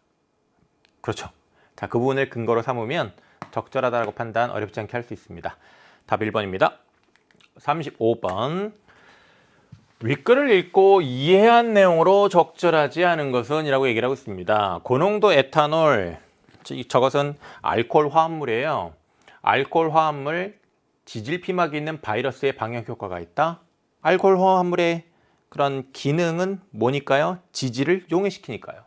그렇죠. 자, 그 부분을 근거로 삼으면 적절하다고 판단 어렵지 않게 할 수 있습니다. 답 1번입니다. 35번, 윗글을 읽고 이해한 내용으로 적절하지 않은 것은 이라고 얘기를 하고 있습니다. 고농도 에탄올, 저것은 알코올 화합물이에요. 알코올 화합물, 지질피막이 있는 바이러스의 방역 효과가 있다. 알코올 화합물의 그런 기능은 뭐니까요? 지질을 용해시키니까요.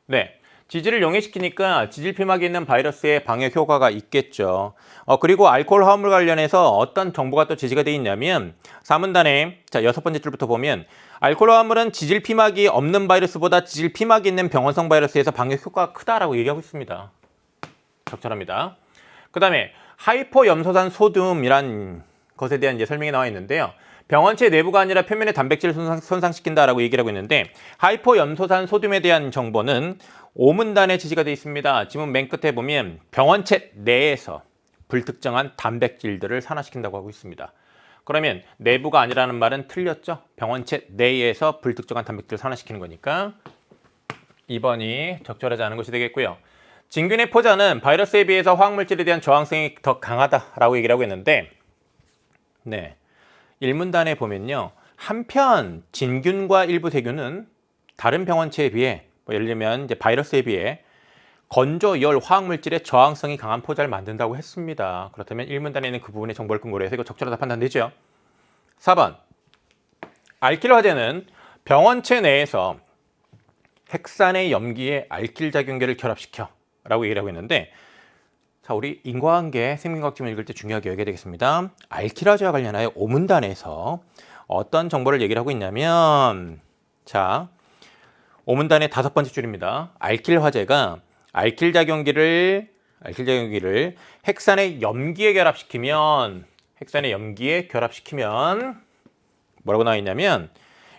네, 지질을 용해시키니까 지질피막이 있는 바이러스의 방역 효과가 있겠죠. 그리고 알코올 화합물 관련해서 어떤 정보가 또 제시가 되어 있냐면, 사문단에 자, 6번째 줄부터 보면 알코올 화합물은 지질피막이 없는 바이러스보다 지질피막이 있는 병원성 바이러스에서 방역 효과가 크다라고 얘기하고 있습니다. 적절합니다. 그 다음에 하이포염소산 소듐이란 것에 대한 이제 설명이 나와 있는데요. 병원체 내부가 아니라 표면의 단백질을 손상시킨다라고 얘기를 하고 있는데, 하이포염소산 소듐에 대한 정보는 5문단에 제시가 되어 있습니다. 지문 맨 끝에 보면 병원체 내에서 불특정한 단백질들을 산화시킨다고 하고 있습니다. 그러면 내부가 아니라는 말은 틀렸죠? 병원체 내에서 불특정한 단백질을 산화시키는 거니까 2번이 적절하지 않은 것이 되겠고요. 진균의 포자는 바이러스에 비해서 화학물질에 대한 저항성이 더 강하다라고 얘기를 하고 있는데, 네, 1문단에 보면요, 한편 진균과 일부 세균은 다른 병원체에 비해, 예를 들면 이제 바이러스에 비해 건조, 열, 화학물질의 저항성이 강한 포자를 만든다고 했습니다. 그렇다면 1문단에 있는 그 부분의 정보를 근거로 해서 이거 적절하다 판단되죠. 4번, 알킬 화제는 병원체 내에서 핵산의 염기에 알킬 작용계를 결합시켜 라고 얘기를 하고 있는데, 자, 우리 인과관계 생명과학 지문 읽을 때 중요하게 여겨야 되겠습니다. 알킬 화제와 관련하여 5문단에서 어떤 정보를 얘기를 하고 있냐면, 자, 5문단의 5번째 줄입니다. 알킬 화제가 알킬 작용기를 핵산의 염기에 결합시키면 뭐라고 나와 있냐면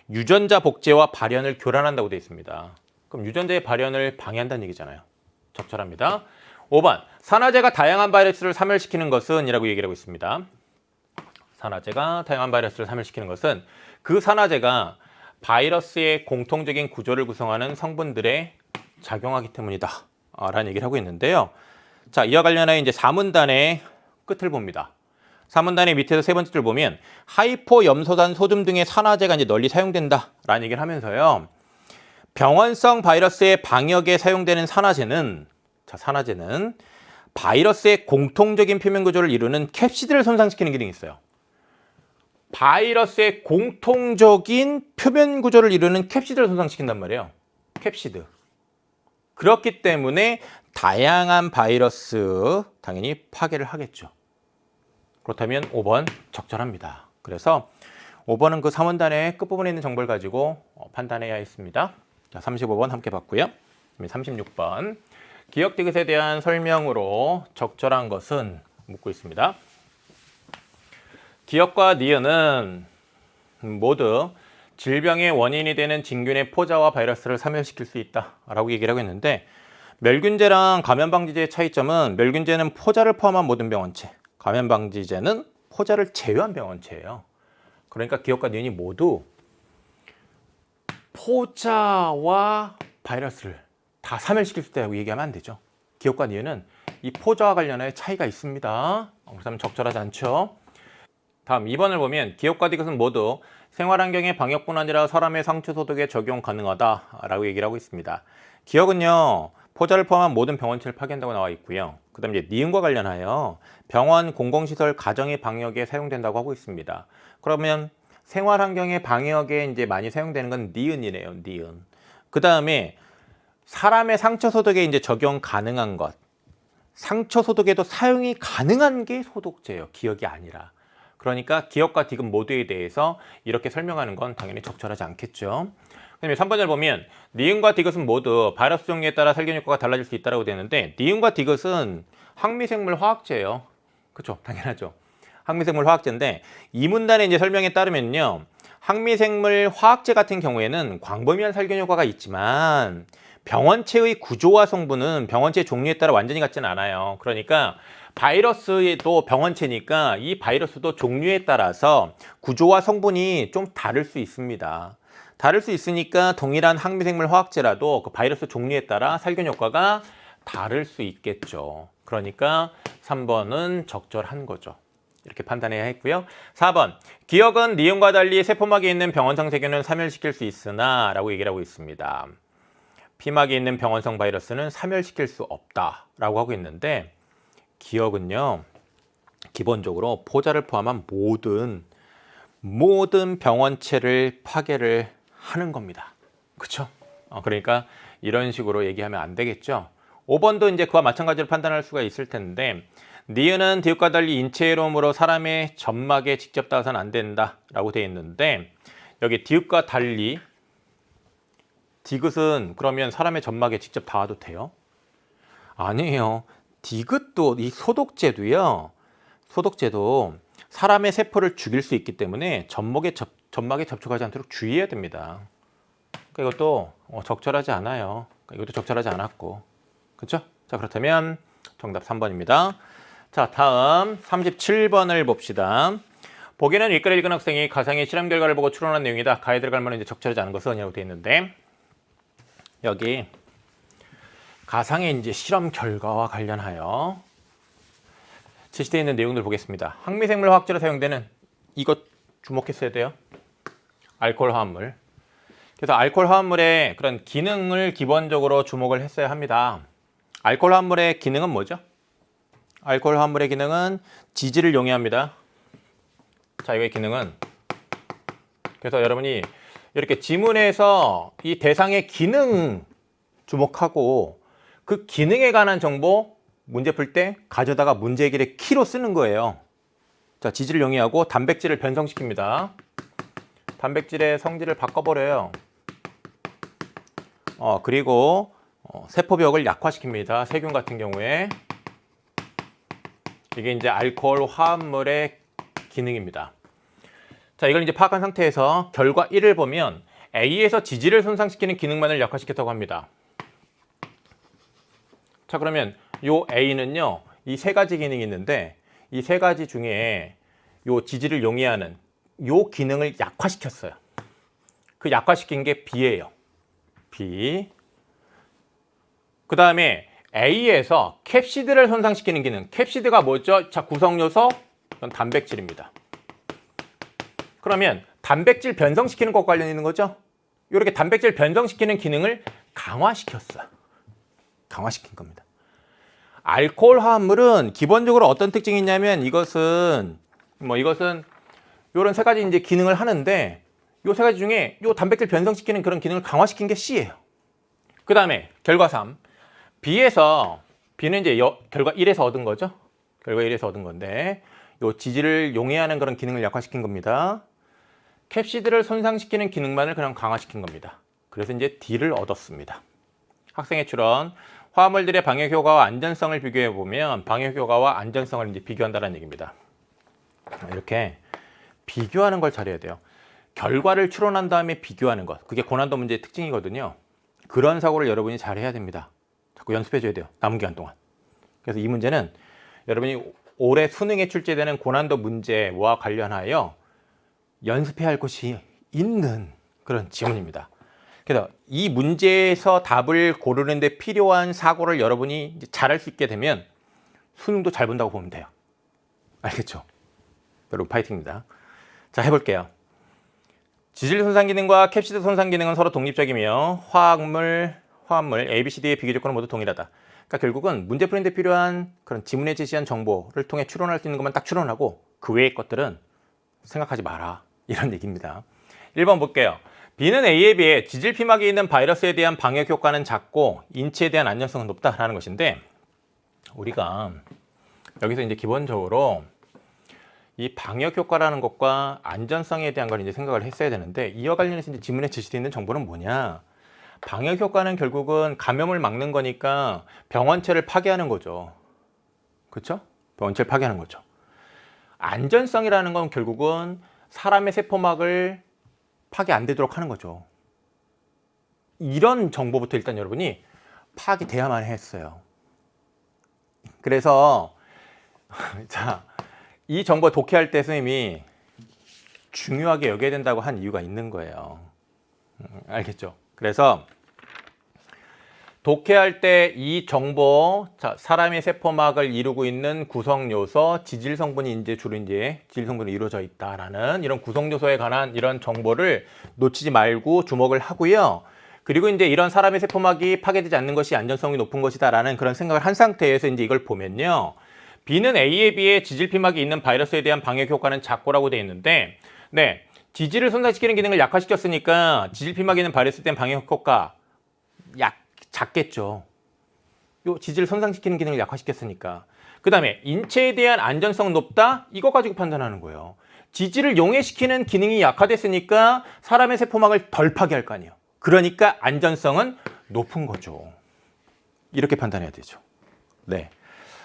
유전자 복제와 발현을 교란한다고 되어 있습니다. 그럼 유전자의 발현을 방해한다는 얘기잖아요. 적절합니다. 5번, 산화제가 다양한 바이러스를 사멸시키는 것은 이라고 얘기를 하고 있습니다. 산화제가 다양한 바이러스를 사멸시키는 것은 그 산화제가 바이러스의 공통적인 구조를 구성하는 성분들에 작용하기 때문이다 라는 얘기를 하고 있는데요. 자, 이와 관련해 이제 4문단의 끝을 봅니다. 4문단의 밑에서 세 번째 줄 보면 하이포염소산 소듐 등의 산화제가 이제 널리 사용된다 라는 얘기를 하면서요, 병원성 바이러스의 방역에 사용되는 산화제는 산화제는 바이러스의 공통적인 표면 구조를 이루는 캡시드를 손상시키는 기능이 있어요. 바이러스의 공통적인 표면 구조를 이루는 캡시드를 손상시킨단 말이에요. 캡시드. 그렇기 때문에 다양한 바이러스 당연히 파괴를 하겠죠. 그렇다면 5번 적절합니다. 그래서 5번은 그 3원단의 끝부분에 있는 정보를 가지고 판단해야 했습니다. 자, 35번 함께 봤고요. 36번. 기억 디귿에 대한 설명으로 적절한 것은 묻고 있습니다. 기억과 니은은 모두 질병의 원인이 되는 진균의 포자와 바이러스를 사멸시킬 수 있다라고 얘기를 하고 있는데, 멸균제랑 감염방지제의 차이점은 멸균제는 포자를 포함한 모든 병원체, 감염방지제는 포자를 제외한 병원체예요. 그러니까 기억과 니은이 모두 포자와 바이러스를 다 사멸시킬 수 있다고 얘기하면 안 되죠. 기억과 니은은 이 포자와 관련하여 차이가 있습니다. 그렇다면 적절하지 않죠. 다음 2번을 보면 기억과 디귿은 모두 생활환경의 방역뿐 아니라 사람의 상처 소독에 적용 가능하다라고 얘기를 하고 있습니다. 기억은요, 포자를 포함한 모든 병원체를 파괴한다고 나와 있고요. 그 다음에 이제 니은과 관련하여 병원, 공공시설, 가정의 방역에 사용된다고 하고 있습니다. 그러면 생활환경의 방역에 이제 많이 사용되는 건 니은이네요. 니은. 그 다음에 사람의 상처 소독에 이제 적용 가능한 것. 상처 소독에도 사용이 가능한 게 소독제예요. 기억이 아니라. 그러니까 기억과 디귿 모두에 대해서 이렇게 설명하는 건 당연히 적절하지 않겠죠. 그다음에 3번을 보면 니은과 디귿은 모두 바이러스 종류에 따라 살균 효과가 달라질 수 있다고 되는데, 니은과 디귿은 항미생물 화학제예요. 그렇죠? 당연하죠. 항미생물 화학제인데 이 문단의 이제 설명에 따르면요, 항미생물 화학제 같은 경우에는 광범위한 살균 효과가 있지만 병원체의 구조와 성분은 병원체 종류에 따라 완전히 같지는 않아요. 그러니까 바이러스도 병원체니까 이 바이러스도 종류에 따라서 구조와 성분이 좀 다를 수 있습니다. 다를 수 있으니까 동일한 항미생물 화학제라도 그 바이러스 종류에 따라 살균 효과가 다를 수 있겠죠. 그러니까 3번은 적절한 거죠. 이렇게 판단해야 했고요. 4번. 기억은 니은과 달리 세포막에 있는 병원성 세균은 사멸시킬 수 있으나 라고 얘기를 하고 있습니다. 피막에 있는 병원성 바이러스는 사멸시킬 수 없다라고 하고 있는데, 기억은요, 기본적으로 포자를 포함한 모든 병원체를 파괴를 하는 겁니다. 그렇죠? 그러니까 이런 식으로 얘기하면 안 되겠죠. 5번도 이제 그와 마찬가지로 판단할 수가 있을 텐데, 니은은 디귿과 달리 인체로움으로 사람의 점막에 직접 닿아서는 안 된다라고 되어 있는데, 여기 디귿과 달리 디귿은 그러면 사람의 점막에 직접 닿아도 돼요? 아니에요. 디귿도 이 소독제도요. 소독제도 사람의 세포를 죽일 수 있기 때문에 점막에 접촉하지 않도록 주의해야 됩니다. 그러니까 이것도 적절하지 않아요. 이것도 적절하지 않았고. 그렇죠? 자, 그렇다면 정답 3번입니다. 자, 다음 37번을 봅시다. 보기는 윗글을 읽은 학생이 가상의 실험 결과를 보고 추론한 내용이다. 가에 들어갈 만한 이제 적절하지 않은 것은 아니라고 되어 있는데, 여기 가상의 이제 실험 결과와 관련하여 제시되어 있는 내용들 보겠습니다. 항미생물 화학제로 사용되는, 이것 주목했어야 돼요. 알코올 화합물. 그래서 알코올 화합물의 그런 기능을 기본적으로 주목을 했어야 합니다. 알코올 화합물의 기능은 뭐죠? 알코올 화합물의 기능은 지질을 용해합니다. 자, 이거의 기능은, 그래서 여러분이 이렇게 지문에서 이 대상의 기능 주목하고 그 기능에 관한 정보 문제 풀 때 가져다가 문제 해결의 키로 쓰는 거예요. 자, 지질을 용해하고 단백질을 변성시킵니다. 단백질의 성질을 바꿔버려요. 그리고 세포벽을 약화시킵니다. 세균 같은 경우에. 이게 이제 알코올 화합물의 기능입니다. 자, 이걸 이제 파악한 상태에서 결과 1을 보면 A에서 지질을 손상시키는 기능만을 약화시켰다고 합니다. 자, 그러면 요 A는요, 이 세 가지 기능이 있는데 이 세 가지 중에 요 지질을 용해하는 요 기능을 약화시켰어요. 그 약화시킨 게 B예요. B. 그 다음에 A에서 캡시드를 손상시키는 기능. 캡시드가 뭐죠? 자, 구성요소, 이건 단백질입니다. 그러면 단백질 변성시키는 것과 관련 있는 거죠? 이렇게 단백질 변성시키는 기능을 강화시켰어요. 강화시킨 겁니다. 알코올 화합물은 기본적으로 어떤 특징이 있냐면 이것은 이런 세 가지 이제 기능을 하는데 이 세 가지 중에 이 단백질 변성시키는 그런 기능을 강화시킨 게 C예요. 그 다음에 결과 3. B는 이제 결과 1에서 얻은 거죠. 결과 1에서 얻은 건데 이 지질을 용해하는 그런 기능을 약화시킨 겁니다. 캡시드를 손상시키는 기능만을 그냥 강화시킨 겁니다. 그래서 이제 D를 얻었습니다. 학생의 출원. 화합물들의 방역 효과와 안전성을 비교해 보면 방역 효과와 안전성을 이제 비교한다는 얘기입니다. 이렇게 비교하는 걸 잘해야 돼요. 결과를 추론한 다음에 비교하는 것. 그게 고난도 문제의 특징이거든요. 그런 사고를 여러분이 잘해야 됩니다. 자꾸 연습해 줘야 돼요. 남은 기간 동안. 그래서 이 문제는 여러분이 올해 수능에 출제되는 고난도 문제와 관련하여 연습해야 할 것이 있는 그런 지문입니다. 그래서 이 문제에서 답을 고르는 데 필요한 사고를 여러분이 이제 잘할 수 있게 되면 수능도 잘 본다고 보면 돼요. 알겠죠? 여러분 파이팅입니다. 자, 해볼게요. 지질 손상 기능과 캡시드 손상 기능은 서로 독립적이며 화합물 A, B, C, D의 비교 조건은 모두 동일하다. 그러니까 결국은 문제 푸는 데 필요한 그런 지문에 제시한 정보를 통해 추론할 수 있는 것만 딱 추론하고 그 외의 것들은 생각하지 마라. 이런 얘기입니다. 1번 볼게요. B는 A에 비해 지질 피막에 있는 바이러스에 대한 방역 효과는 작고 인체에 대한 안전성은 높다라는 것인데 우리가 여기서 이제 기본적으로 이 방역 효과라는 것과 안전성에 대한 걸 이제 생각을 했어야 되는데 이와 관련해서 이제 지문에 제시되어 있는 정보는 뭐냐? 방역 효과는 결국은 감염을 막는 거니까 병원체를 파괴하는 거죠. 그렇죠? 병원체를 파괴하는 거죠. 안전성이라는 건 결국은 사람의 세포막을 파괴 안 되도록 하는 거죠. 이런 정보부터 일단 여러분이 파악돼야만 했어요. 그래서 자, 이 정보 독해할 때 선생님이 중요하게 여겨야 된다고 한 이유가 있는 거예요. 알겠죠? 그래서 독해할 때 이 정보, 자, 사람의 세포막을 이루고 있는 구성 요소, 지질 성분이 이제 주로 이제 지질 성분이 이루어져 있다라는 이런 구성 요소에 관한 이런 정보를 놓치지 말고 주목을 하고요. 그리고 이제 이런 사람의 세포막이 파괴되지 않는 것이 안전성이 높은 것이다라는 그런 생각을 한 상태에서 이제 이걸 보면요. B는 A에 비해 지질 피막이 있는 바이러스에 대한 방역 효과는 작고라고 되어 있는데, 네, 지질을 손상시키는 기능을 약화시켰으니까 지질 피막에 있는 바이러스에 대한 방역 효과 작겠죠. 요 지질을 손상시키는 기능을 약화시켰으니까. 그 다음에 인체에 대한 안전성 높다? 이거 가지고 판단하는 거예요. 지질을 용해시키는 기능이 약화됐으니까 사람의 세포막을 덜 파괴할 거 아니에요. 그러니까 안전성은 높은 거죠. 이렇게 판단해야 되죠. 네.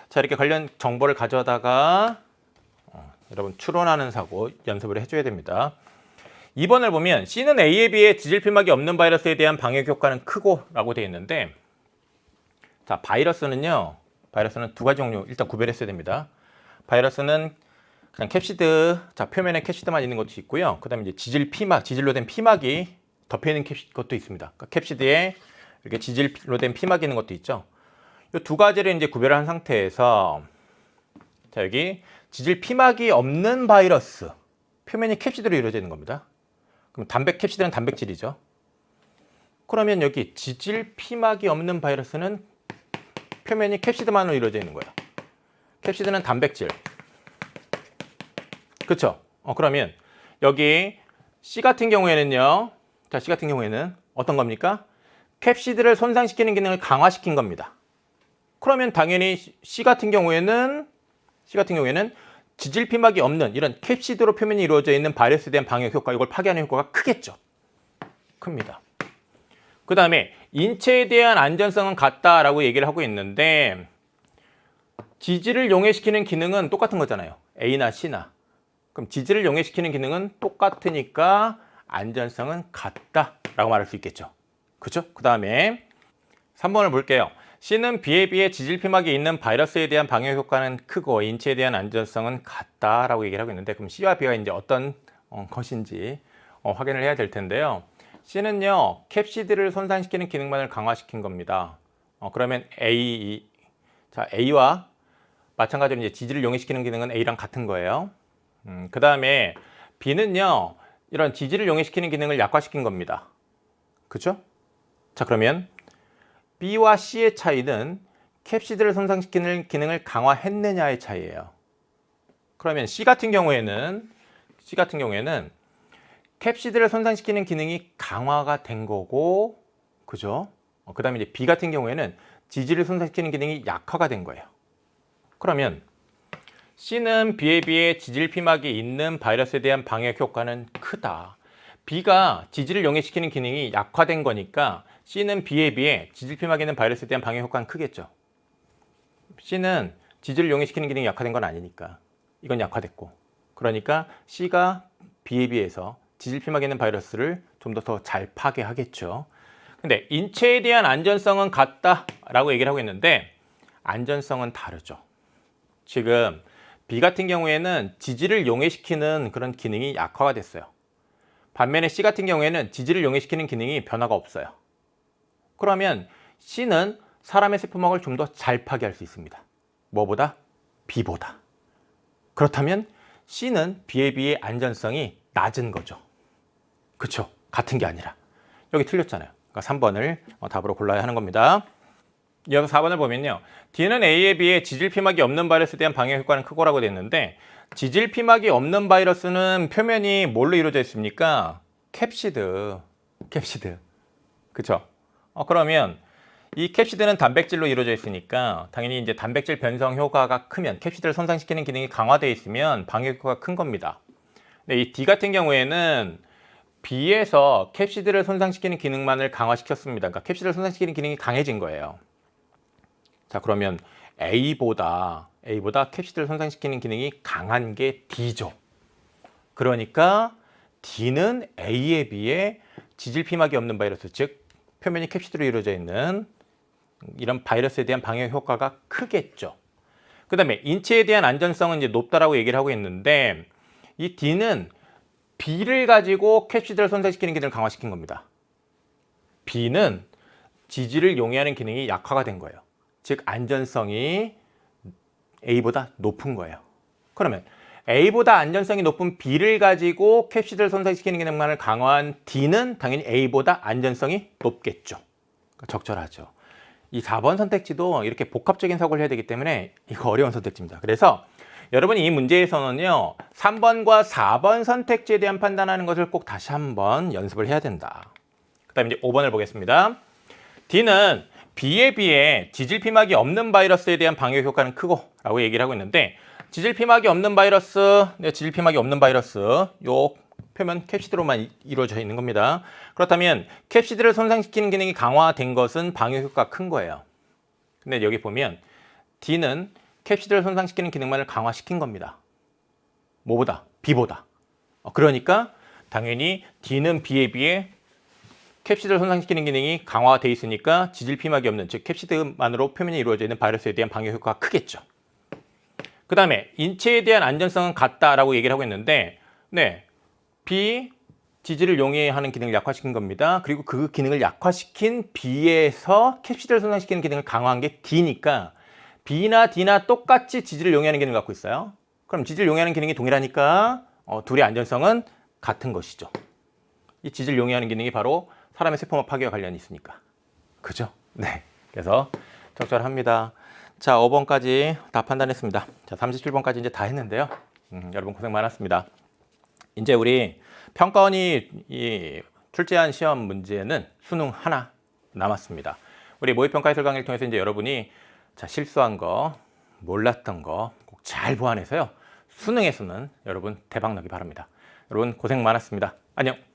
자, 이렇게 관련 정보를 가져다가 여러분 추론하는 사고 연습을 해줘야 됩니다. 2번을 보면 C는 A에 비해 지질 피막이 없는 바이러스에 대한 방역 효과는 크고 라고 되어 있는데 자, 바이러스는 두 가지 종류 일단 구별했어야 됩니다. 바이러스는 그냥 캡시드, 자, 표면에 캡시드만 있는 것도 있고요. 그 다음에 이제 지질 피막, 지질로 된 피막이 덮여있는 것도 있습니다. 그러니까 캡시드에 이렇게 지질로 된 피막이 있는 것도 있죠. 이 두 가지를 이제 구별한 상태에서 자, 여기 지질 피막이 없는 바이러스, 표면이 캡시드로 이루어져 있는 겁니다. 그럼 캡시드는 단백질이죠. 그러면 여기 지질 피막이 없는 바이러스는 표면이 캡시드만으로 이루어져 있는 거예요. 캡시드는 단백질. 그렇죠? 그러면 여기 C 같은 경우에는요. 자, C 같은 경우에는 어떤 겁니까? 캡시드를 손상시키는 기능을 강화시킨 겁니다. 그러면 당연히 C 같은 경우에는 지질 피막이 없는 이런 캡시드로 표면이 이루어져 있는 바이러스에 대한 방역 효과, 이걸 파괴하는 효과가 크겠죠. 큽니다. 그 다음에 인체에 대한 안전성은 같다라고 얘기를 하고 있는데 지질을 용해시키는 기능은 똑같은 거잖아요. A나 C나. 그럼 지질을 용해시키는 기능은 똑같으니까 안전성은 같다라고 말할 수 있겠죠. 그렇죠? 그 다음에 3번을 볼게요. C는 B에 비해 지질 피막이 있는 바이러스에 대한 방역 효과는 크고 인체에 대한 안전성은 같다라고 얘기를 하고 있는데 그럼 C와 B가 이제 어떤 것인지 확인을 해야 될 텐데요. C는요, 캡시드를 손상시키는 기능만을 강화시킨 겁니다. 그러면 A와 마찬가지로 이제 지질을 용해시키는 기능은 A랑 같은 거예요. 그 다음에 B는요, 이런 지질을 용해시키는 기능을 약화시킨 겁니다. 그죠? 자, 그러면 B와 C의 차이는 캡시드를 손상시키는 기능을 강화했느냐의 차이예요. 그러면 C 같은 경우에는 캡시드를 손상시키는 기능이 강화가 된 거고, 그죠? 그 다음에 이제 B 같은 경우에는 지질을 손상시키는 기능이 약화가 된 거예요. 그러면 C는 B에 비해 지질 피막이 있는 바이러스에 대한 방역 효과는 크다. B가 지질을 용해시키는 기능이 약화된 거니까 C는 B에 비해 지질 피막이 있는 바이러스에 대한 방역 효과는 크겠죠. C는 지질을 용해시키는 기능이 약화된 건 아니니까 이건 약화됐고, 그러니까 C가 B에 비해서 지질 피막이 있는 바이러스를 좀 더 잘 파괴하겠죠. 근데 인체에 대한 안전성은 같다라고 얘기를 하고 있는데 안전성은 다르죠. 지금 B 같은 경우에는 지질을 용해시키는 그런 기능이 약화가 됐어요. 반면에 C 같은 경우에는 지질을 용해시키는 기능이 변화가 없어요. 그러면 C는 사람의 세포막을 좀 더 잘 파괴할 수 있습니다. 뭐보다? B보다. 그렇다면 C는 B에 비해 안전성이 낮은 거죠. 그쵸? 같은 게 아니라. 여기 틀렸잖아요. 그러니까 3번을 답으로 골라야 하는 겁니다. 이어서 4번을 보면요. D는 A에 비해 지질 피막이 없는 바이러스에 대한 방역 효과는 크고라고 됐는데 지질 피막이 없는 바이러스는 표면이 뭘로 이루어져 있습니까? 캡시드. 그쵸? 그러면 이 캡시드는 단백질로 이루어져 있으니까 당연히 이제 단백질 변성 효과가 크면 캡시드를 손상시키는 기능이 강화되어 있으면 방역 효과가 큰 겁니다. 근데 이 D 같은 경우에는 B에서 캡시드를 손상시키는 기능만을 강화시켰습니다. 그러니까 캡시드를 손상시키는 기능이 강해진 거예요. 자, 그러면 A보다 캡시드를 손상시키는 기능이 강한 게 D죠. 그러니까 D는 A에 비해 지질 피막이 없는 바이러스, 즉 표면이 캡시드로 이루어져 있는 이런 바이러스에 대한 방역 효과가 크겠죠. 그 다음에 인체에 대한 안전성은 이제 높다라고 얘기를 하고 있는데 이 D는 B를 가지고 캡시드를 손상시키는 기능을 강화시킨 겁니다. B는 지질을 용해하는 기능이 약화가 된 거예요. 즉 안전성이 A보다 높은 거예요. 그러면 A보다 안전성이 높은 B를 가지고 캡시드를 손상시키는 기능만을 강화한 D는 당연히 A보다 안전성이 높겠죠. 적절하죠. 이 4번 선택지도 이렇게 복합적인 사고를 해야 되기 때문에 이거 어려운 선택지입니다. 그래서 여러분이 이 문제에서는요 3번과 4번 선택지에 대한 판단하는 것을 꼭 다시 한번 연습을 해야 된다. 그 다음에 이제 5번을 보겠습니다. D는 B에 비해 지질 피막이 없는 바이러스에 대한 방역 효과는 크고 라고 얘기를 하고 있는데 지질 피막이 없는 바이러스, 요 표면 캡시드로만 이루어져 있는 겁니다. 그렇다면 캡시드를 손상시키는 기능이 강화된 것은 방역 효과가 큰 거예요. 근데 여기 보면 D는 캡시드를 손상시키는 기능만을 강화시킨 겁니다. 뭐보다? B보다. 그러니까 당연히 D는 B에 비해 캡시드를 손상시키는 기능이 강화되어 있으니까 지질 피막이 없는, 즉 캡시드만으로 표면이 이루어져 있는 바이러스에 대한 방역 효과가 크겠죠. 그 다음에 인체에 대한 안전성은 같다라고 얘기를 하고 있는데 B, 지질을 용해하는 기능을 약화시킨 겁니다. 그리고 그 기능을 약화시킨 B에서 캡시드를 손상시키는 기능을 강화한 게 D니까 B나 D나 똑같이 지질을 용해하는 기능을 갖고 있어요. 그럼 지질을 용해하는 기능이 동일하니까 둘의 안전성은 같은 것이죠. 이 지질 용해하는 기능이 바로 사람의 세포막 파괴와 관련이 있으니까. 그죠? 네. 그래서 적절합니다. 자, 5번까지 다 판단했습니다. 자, 37번까지 이제 다 했는데요. 여러분 고생 많았습니다. 이제 우리 평가원이 출제한 시험 문제는 수능 하나 남았습니다. 우리 모의평가 해설 강의를 통해서 이제 여러분이 자, 실수한 거, 몰랐던 거 꼭 잘 보완해서요. 수능에서는 여러분 대박 나기 바랍니다. 여러분 고생 많았습니다. 안녕.